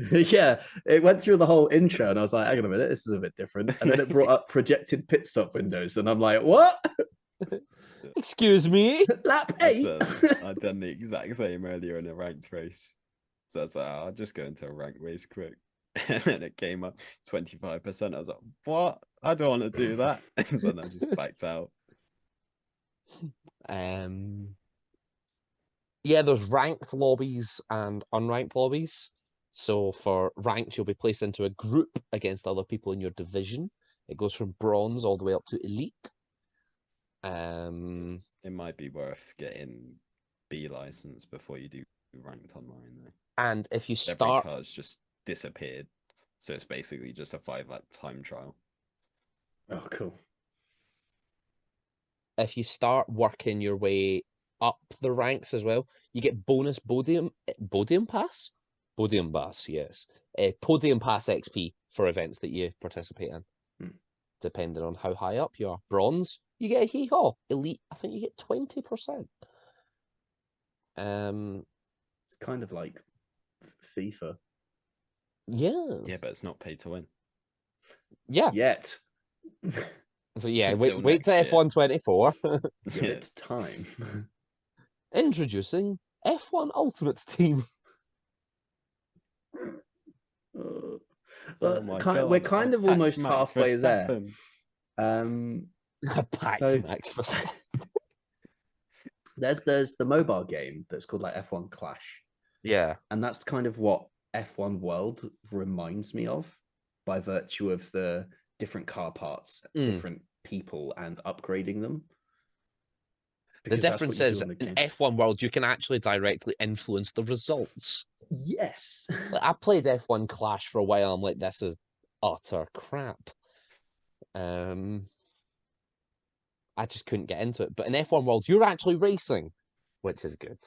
Yeah, it went through the whole intro, and I was like, hang on a minute, this is a bit different. And then it brought up projected pit stop windows, and I'm like, what? Excuse me? Lap 8? I'd done the exact same earlier in a ranked race. So I was like, I'll just go into a ranked race quick. And then it came up 25%. I was like, what? I don't want to do that. And then I just backed out. Yeah, there's ranked lobbies and unranked lobbies. So for ranked, you'll be placed into a group against other people in your division. It goes from bronze all the way up to elite. It might be worth getting B license before you do ranked online though. And if you Every start, car's just disappeared. So it's basically just a 5-lap time trial. Oh, cool. if you start working your way up the ranks as well, you get bonus Podium Pass? Podium Pass, yes. Podium Pass XP for events that you participate in, depending on how high up you are. Bronze, you get a hee-haw. Elite, I think you get 20%. It's kind of like FIFA. Yeah. Yeah, but it's not pay to win. Yeah. Yet. So yeah, Until wait next till year. F1 24. Give it time. Introducing F1 Ultimate Team. Oh But my we're God, kind a of almost packed Max halfway there. Verstappen. Packed So- Max Verstappen. There's the mobile game that's called like F1 Clash. Yeah. And that's kind of what F1 World reminds me of, by virtue of the different car parts, different people, and upgrading them. The Because that's what difference you do is on the in game. F1 World, you can actually directly influence the results. Yes. Like, I played F1 Clash for a while. I'm like, this is utter crap. I just couldn't get into it. But in F1 World, you're actually racing, which is good.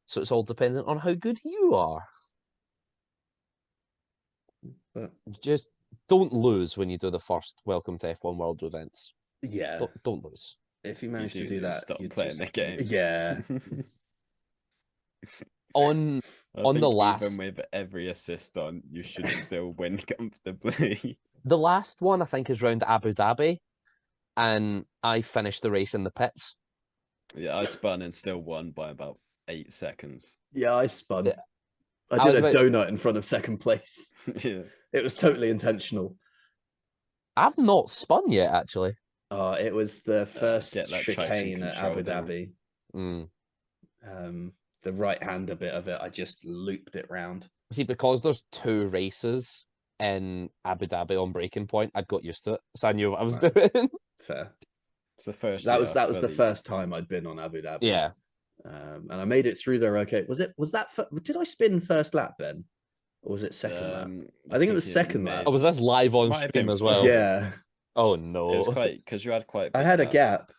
So it's all dependent on how good you are. But Just don't lose when you do the first Welcome to F1 World events. yeah, Don't lose. if you manage to do do lose, that, stop you'd playing the game. Yeah. On I On think the last- even with every assist on, you should still win comfortably. the last one, I think, is round Abu Dhabi. and I finished the race in the pits. Yeah, I spun and still won by about 8 seconds. Yeah, I spun. Yeah. I I did was a about- donut in front of second place. Yeah. It was totally intentional. I've not spun yet, actually. It was the first get that traction chicane at control Abu down. Dhabi. Mm. The right-hander bit of it, I just looped it round. See, because there's 2 races in Abu Dhabi on Breaking Point, I'd got used to it, so I knew what I was Right. doing. Fair. It's the first. That year was the fully- first time I'd been on Abu Dhabi. Yeah. And I made it through there okay. Was that did I spin first lap, Ben? Or was it second lap? I think it was second lap. Oh, was this live on Might have stream been as well? first. Yeah. Oh It no. was quite because you had quite. I had a gap.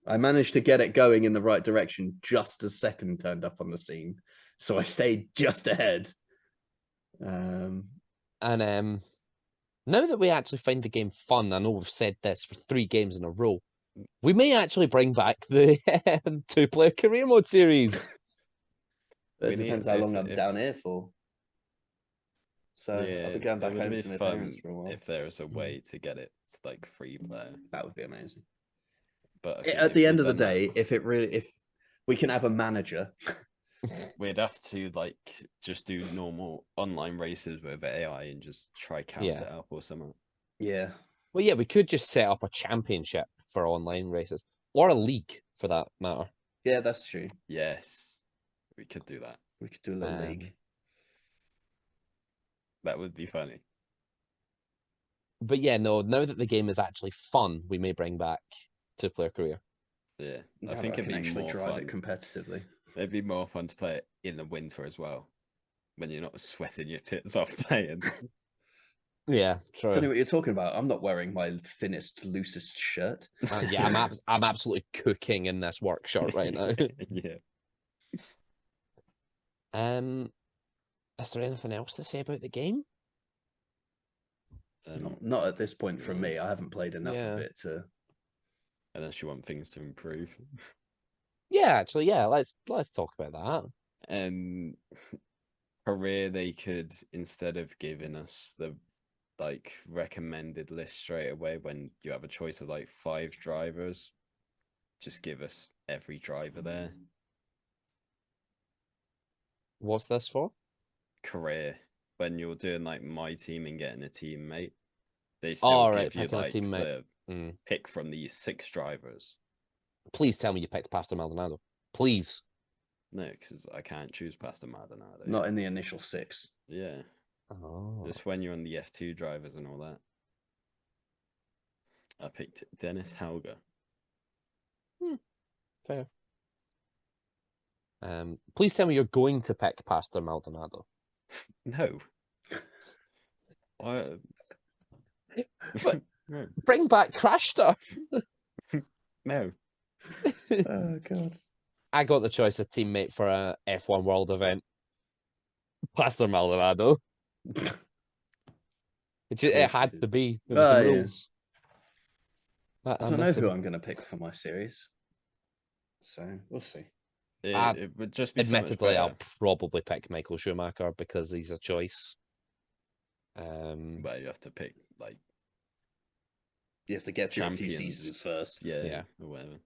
I managed to get it going in the right direction just as second turned up on the scene. So I stayed just ahead. And now that we actually find the game fun, I know we've said this for 3 games in a row, we may actually bring back the 2-player career mode series. It We need- depends how long I'm if- down here for. So I'll be going it back would home be to my fun parents for a while. if there was a way to get it like free player. That would be amazing. But I think At if the we'd end of the done that, day, if we can have a manager, we'd have to like just do normal online races with AI and just try count Yeah. it up or something. yeah, Well, yeah, we could just set up a championship for online races, or a league for that matter. yeah, that's true. Yes, we could do that. We could do a little Um, league. That would be funny. But yeah, no, now that the game is actually fun, we may bring back 2-player career. Yeah, Now I that think I it'd can be actually more drive fun. it competitively. It'd be more fun to play it in the winter as well, when you're not sweating your tits off playing. Yeah, I don't know true. what you're talking about. I'm not wearing my thinnest, loosest shirt. Yeah, I'm absolutely cooking in this work shirt right now. Yeah. Is there anything else to say about the game? Not at this point from me. I haven't played enough Yeah. of it to. Unless you want things to improve. Yeah, actually, yeah. Let's talk about Career, they could, instead of giving us the like recommended list straight away when you have a choice of like 5 drivers, just give us every driver there. that. What's this for? Career, when you're doing like my team and getting a teammate, they still Oh, right, give you picking a like teammate. the Mm. pick from these 6 drivers. Please tell me you picked Pastor Maldonado. Please. No, because I can't choose Pastor Maldonado. Not in the initial 6. Yeah, Oh. just when you're on the F2 drivers and all that. I picked Dennis Hauger. Fair. Please tell me you're going to pick Pastor Maldonado. No. I... But- no. Bring back Crashstar. No. Oh god. I got the choice of teammate for a F1 World event. Pastor Maldonado. It had to be. It was the Yeah. rules. I don't know who I'm going to pick for my series. So we'll see. It would just be so much Admittedly, I'll better. probably pick Michael Schumacher because he's a choice. But you have to pick like You have to get through a few Champions. seasons first. Yeah. or whatever.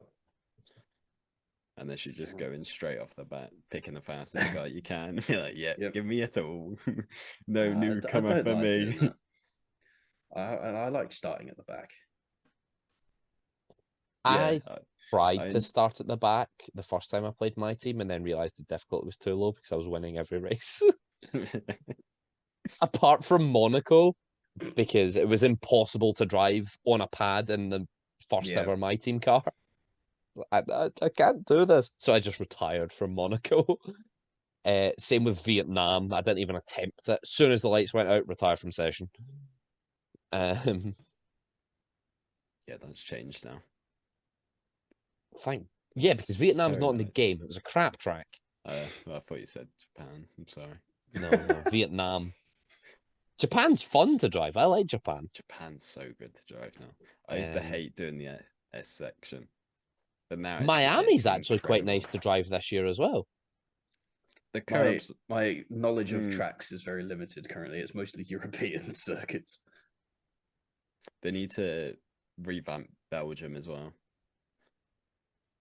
And then she's just going straight off the bat, picking the fastest guy you can. Be like, yeah, Yep. give me a tool. No I newcomer don't for like me. doing that. I like starting at the back. I Yeah, tried I- to start at the back the first time I played my team and then realized the difficulty was too low because I was winning every race. Apart from Monaco, because it was impossible to drive on a pad in the first Yeah. ever my team car. I can't do this. So I just retired from Monaco. Same with Vietnam. I didn't even attempt it. As soon as the lights went out, retired from session. yeah, that's changed now. Yeah, because Vietnam's So not in the nice. game. It was a crap track. Well, I thought you said Japan. I'm sorry. No, Vietnam. Japan's fun to drive. I like Japan. Japan's so good to drive now. I used to Um, hate doing the S section, but now Miami's it's actually quite incredible. nice to drive this year as well. The My, curbs, my knowledge of Mm. tracks is very limited currently. It's mostly European circuits. they need to revamp Belgium as well.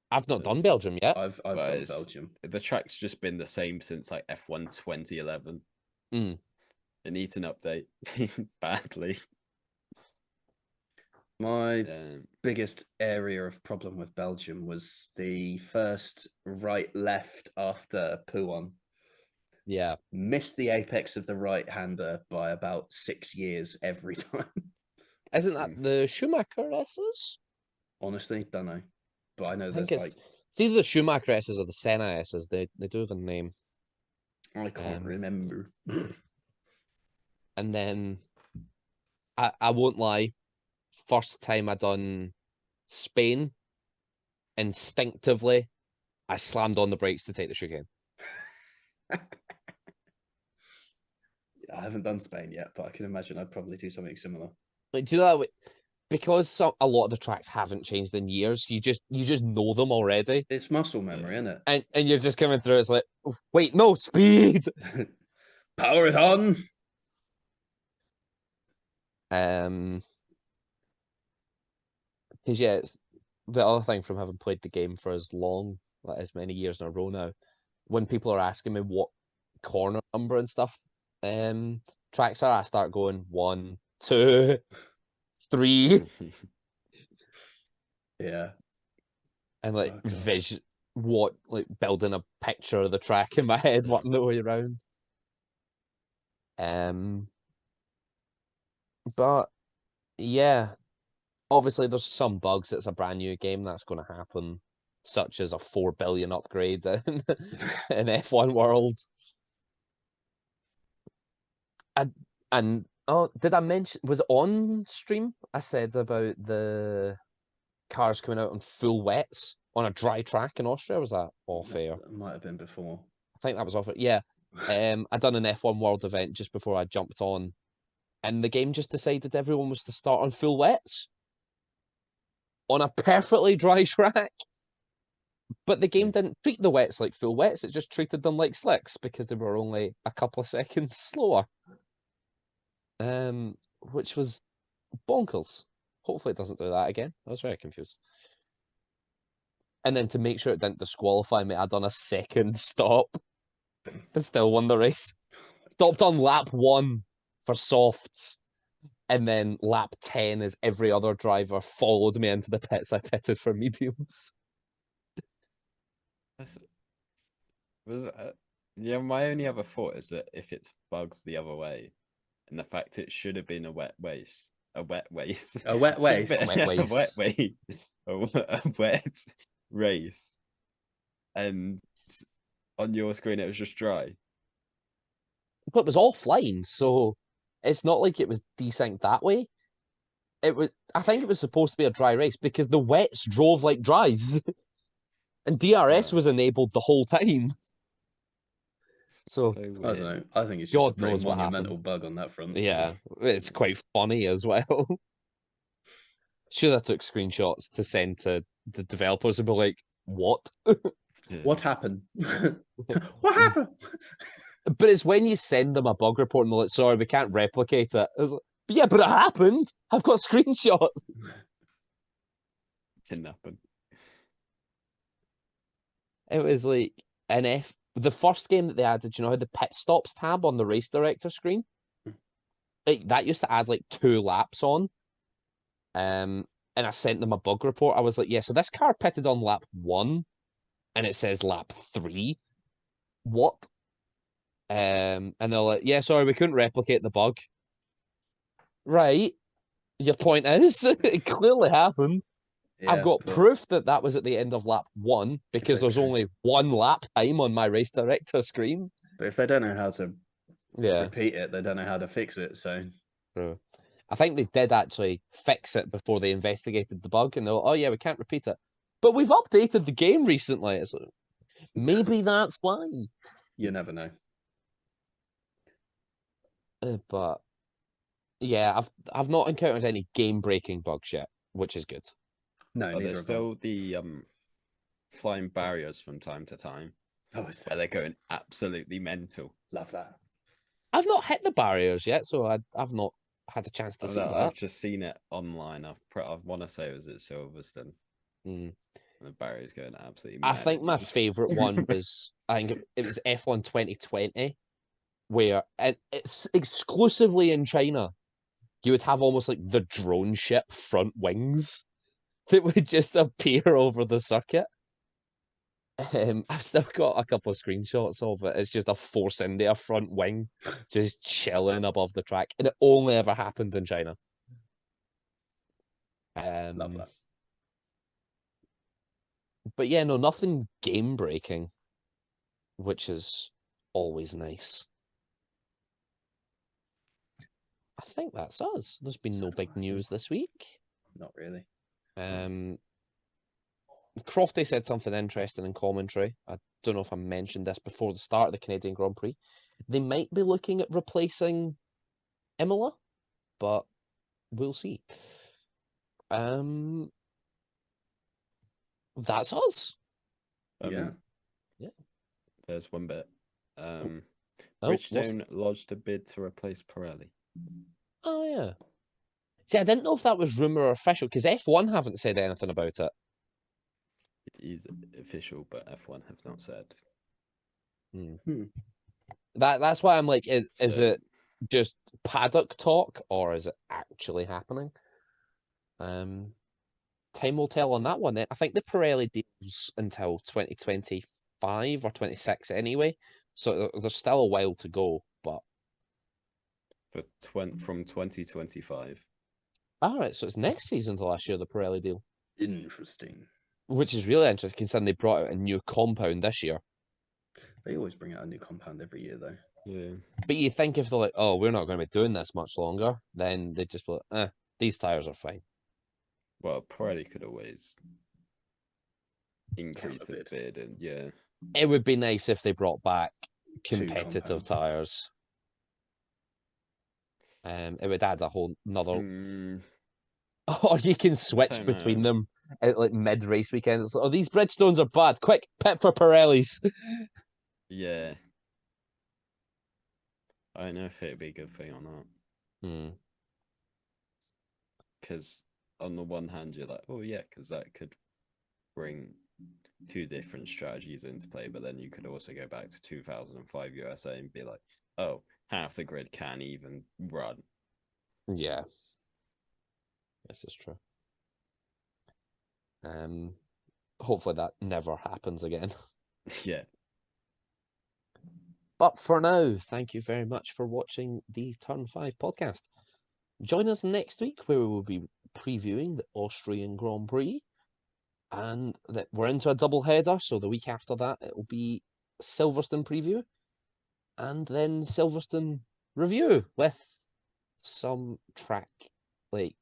I've not done Yes. Belgium yet. I've But done it's- Belgium. The track's just been the same since like F1 2011. Mm. It needs an update badly. My Um, biggest area of problem with Belgium was the first right left after Pouon. Yeah. Missed the apex of the right hander by about 6 years every time. Isn't that the Schumacher S's? Honestly, don't know. But I know I think there's it's either the Schumacher S's or the Senna S's. They do have a name. I can't remember. And then I won't lie, first time I done Spain, instinctively, I slammed on the brakes to take the chicane. I haven't done Spain yet, but I can imagine I'd probably do something similar. Like, do you know that? Because a lot of the tracks haven't changed in years, you just know them already, It's muscle memory, isn't and you're just coming through. It's like, wait, no, speed. it? Power it on. Because yeah, it's the other thing from having played the game for as long, like as many years in a row now. When people are asking me what corner number and stuff, tracks are, I start going 1, 2, 3, Yeah. and like Oh, God. vision what like building a picture of the track in my head, working the way around. But yeah, obviously there's some bugs. It's a brand new game that's going to happen, such as a 4 billion upgrade in F1 World. And oh, did I mention, was it on stream? I said about the cars coming out on full wets on a dry track in Austria. Was that off air? That might have been before. I think that was off it. Yeah. I done an F1 World event just before I jumped on, and the game just decided everyone was to start on full wets on a perfectly dry track. But the game didn't treat the wets like full wets, it just treated them like slicks because they were only a couple of seconds slower. Which was bonkers. Hopefully it doesn't do that again. I was very confused. And then to make sure it didn't disqualify me, I done a second stop and still won the race. Stopped on lap 1 for softs, and then lap 10 as every other driver followed me into the pits. I pitted for mediums. Yeah, my only other thought is that if it's bugs the other way, and the fact it should have been a wet waste, a wet waste, A wet waste. A wet waste. a wet waste, a wet race, and on your screen it was just dry. But it was offline, so it's not like it was desynced that way. It was, I think it was supposed to be a dry race because the wets drove like dries. And DRS was enabled the whole time. So I weird. don't know. I think it's just God a pretty knows what monumental happened. bug on that front. yeah, it's quite funny as well. Sure, I took screenshots to send to the developers and be like, what? Yeah. What happened? What happened? But it's when you send them a bug report and they're like, sorry, we can't replicate it. I was like, yeah, but it happened. I've got screenshots. Didn't happen. It was like the first game that they added, you know how the pit stops tab on the race director screen? That used to add like 2 laps on. And I sent them a bug report. I was like, yeah, so this car pitted on lap 1 and it says lap 3. What? And they're like, yeah, sorry, we couldn't replicate the bug. Right. Your point is, it clearly happened. I've got proof that was at the end of lap 1 because there's only 1 lap time on my race director screen. But if they don't know how to repeat it, they don't know how to fix it. So I think they did actually fix it before they investigated the bug, and they're like, oh yeah, we can't repeat it. But we've updated the game recently. It's like, maybe that's why. You never know. But yeah, I've not encountered any game-breaking bugs yet, which is good. No, But neither there's of them. still the flying barriers from time to time Oh, is where that? they're going absolutely mental. Love that. I've not hit the barriers yet, so I've not had a chance to I've, see I've that. just seen it online. I want to say it was at Silverstone. Mm. And Barry's going absolutely I mad. think at my me. favorite one was I think it was F1 2020, where it's exclusively in China. You would have almost like the drone ship front wings that would just appear over the circuit. I've still got a couple of screenshots of it. It's just a Force India front wing just chilling above the track, and it only ever happened in China. Love that. But yeah, no, nothing game breaking, which is always nice. I think that's us. There's been no big news this week. Not really. Crofty said something interesting in commentary. I don't know if I mentioned this before the start of the Canadian Grand Prix. They might be looking at replacing Imola, but we'll see. That's us. Yeah. There's one bit. Oh, Bridgestone lodged a bid to replace Pirelli. Oh, yeah. See, I didn't know if that was rumour or official, because F1 haven't said anything about it. It is official, but F1 have not said. That's why I'm like, is So- it just paddock talk, or is it actually happening? Time will tell on that one. I think the Pirelli deals until 2025 or 26 anyway, so there's still a while to go. But from 2025. all right, so it's next season to last year, the Pirelli deal, Interesting. which is really interesting considering they brought out a new compound this year. They always bring out a new compound every year, though. Yeah. But you think if they're like, oh, we're not going to be doing this much longer, then they just be like, these tires are fine. Well, Pirelli could always increase the Counterbid. bid, and yeah. It would be nice if they brought back Two competitive compounds. tires. It would add a whole another. Or you can switch don't between know. them at like mid race weekend. It's like, oh, these Bridgestones are bad. Quick, pit for Pirellis. Yeah. I don't know if it'd be a good thing or not. Because on the one hand, you're like, oh yeah, because that could bring two different strategies into play. But then you could also go back to 2005 USA and be like, oh, half the grid can't even run. Yeah, this is true. Hopefully that never happens again. Yeah. But for now, thank you very much for watching the Turn 5 podcast. Join us next week where we will be previewing the Austrian Grand Prix. And that we're into a double header, so the week after that it will be Silverstone preview and then Silverstone review with some track like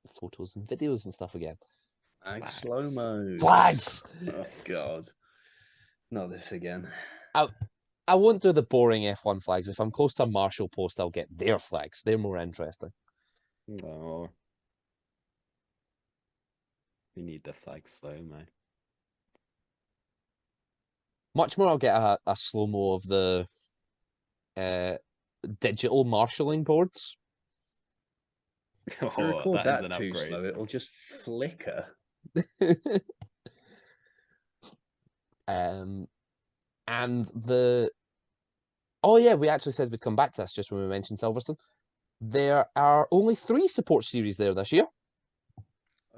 photos and videos and stuff again. Slow-mo. Flags! Oh, God. Not this again. I won't do the boring F1 flags. If I'm close to a Marshall post, I'll get their flags. They're more interesting. No. We need the flag slow-mo. Much more, I'll get a slow-mo of the digital marshalling boards. If you Oh, record that is that an too upgrade. slow, it'll just flicker. And the oh yeah, we actually said we'd come back to this just when we mentioned Silverstone. There are only 3 support series there this year.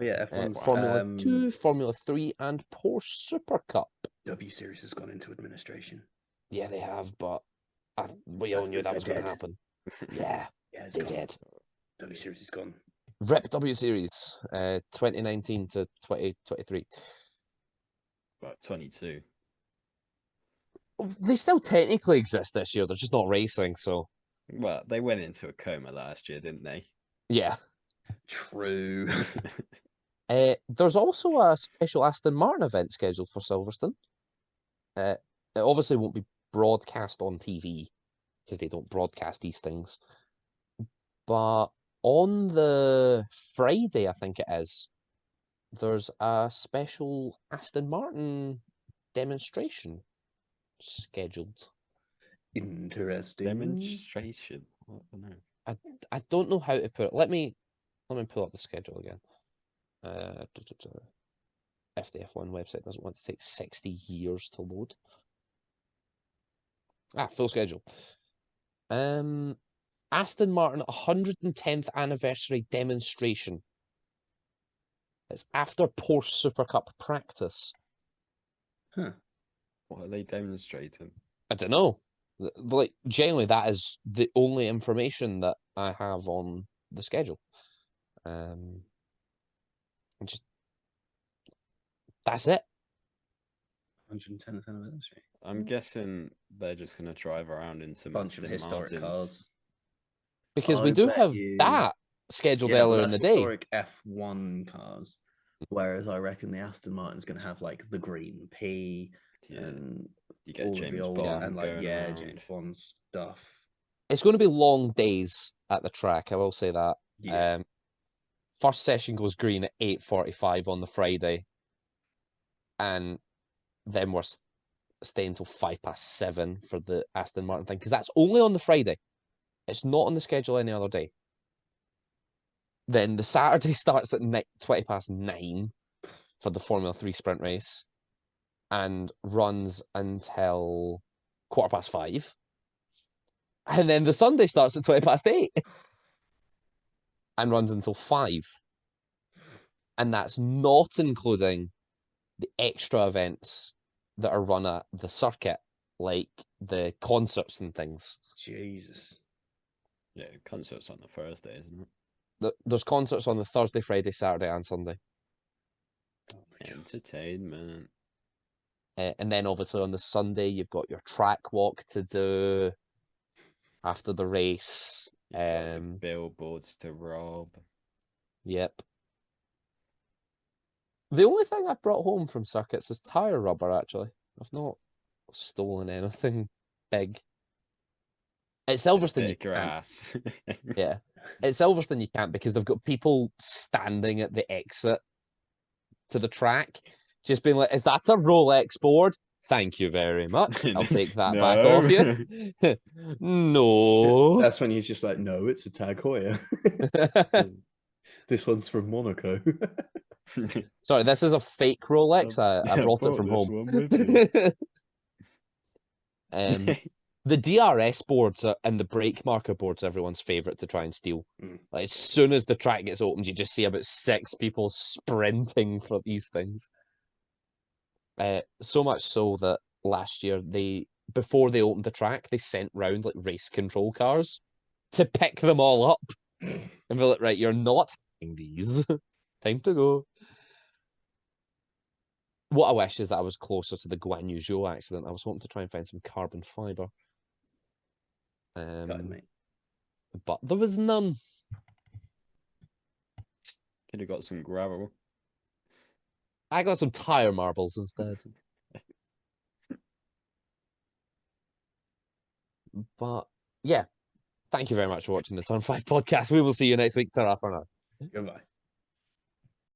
Oh yeah, F1 Formula 2, Formula 3, and Porsche Super Cup. W Series has gone into administration. Yeah, they have, but we all knew that was going to happen. Yeah, they did. W Series is gone. RIP W Series, 2019 to 2023. About 22. They still technically exist this year. They're just not racing, so. Well, they went into a coma last year, didn't they? Yeah. True. There's also a special Aston Martin event scheduled for Silverstone. It obviously won't be broadcast on TV because they don't broadcast these things. But on the Friday, I think it is, there's a special Aston Martin demonstration scheduled. Interesting. Demonstration. What? No. I don't know how to put it. Let me pull up the schedule again. If the F1 website doesn't want to take 60 years to load. Full schedule. Aston Martin 110th anniversary demonstration. It's after Porsche Super Cup practice. Huh. What are they demonstrating? I don't know. Like, generally, that is the only information that I have on the schedule. That's it. 110th anniversary. I'm guessing they're just going to drive around in some Bunch of Aston historic Martins. cars. Because we I do bet have you- that scheduled Yeah, but earlier in that's the day. historic F1 cars. Whereas I reckon the Aston Martin's going to have like the green P Yeah, and you get all of James the old Bond and like going James around. Bond stuff. It's going to be long days at the track. I will say that. Yeah. First session goes green at 8:45 on the Friday, and then we're staying until 7:05 for the Aston Martin thing because that's only on the Friday. It's not on the schedule any other day. Then the Saturday starts at 9:20 for the Formula 3 sprint race and runs until 5:15. And then the Sunday starts at 8:20 and runs until 5. And that's not including the extra events that are run at the circuit, like the concerts and things. Jesus. Yeah, concerts on the Thursday, isn't it? There's concerts on the Thursday, Friday, Saturday, and Sunday. Oh my God. Entertainment. And then obviously on the Sunday, you've got your track walk to do after the race. You've got your billboards to rob. Yep. The only thing I've brought home from circuits is tyre rubber, actually. I've not stolen anything big. At Silverstone, you can't. Grass. Yeah. At Silverstone, you can't because they've got people standing at the exit to the track, just being like, is that a Rolex board? Thank you very much. I'll take that back No. off you. No. That's when you're just like, no, it's a Tag Heuer. This one's from Monaco. Sorry, this is a fake Rolex. I brought it from this home. one with me. The DRS boards and the brake marker boards are everyone's favorite to try and steal. Like, as soon as the track gets opened, you just see about 6 people sprinting for these things. So much so that last year, before they opened the track, they sent round like race control cars to pick them all up and be like, right, you're not having these. Time to go. What I wish is that I was closer to the Guan Yu Zhou accident. I was hoping to try and find some carbon fiber. But there was none. Could have got some gravel. I got some tire marbles instead. But yeah, thank you very much for watching the Turn 5 podcast. We will see you next week. Ta-ra for now. Goodbye.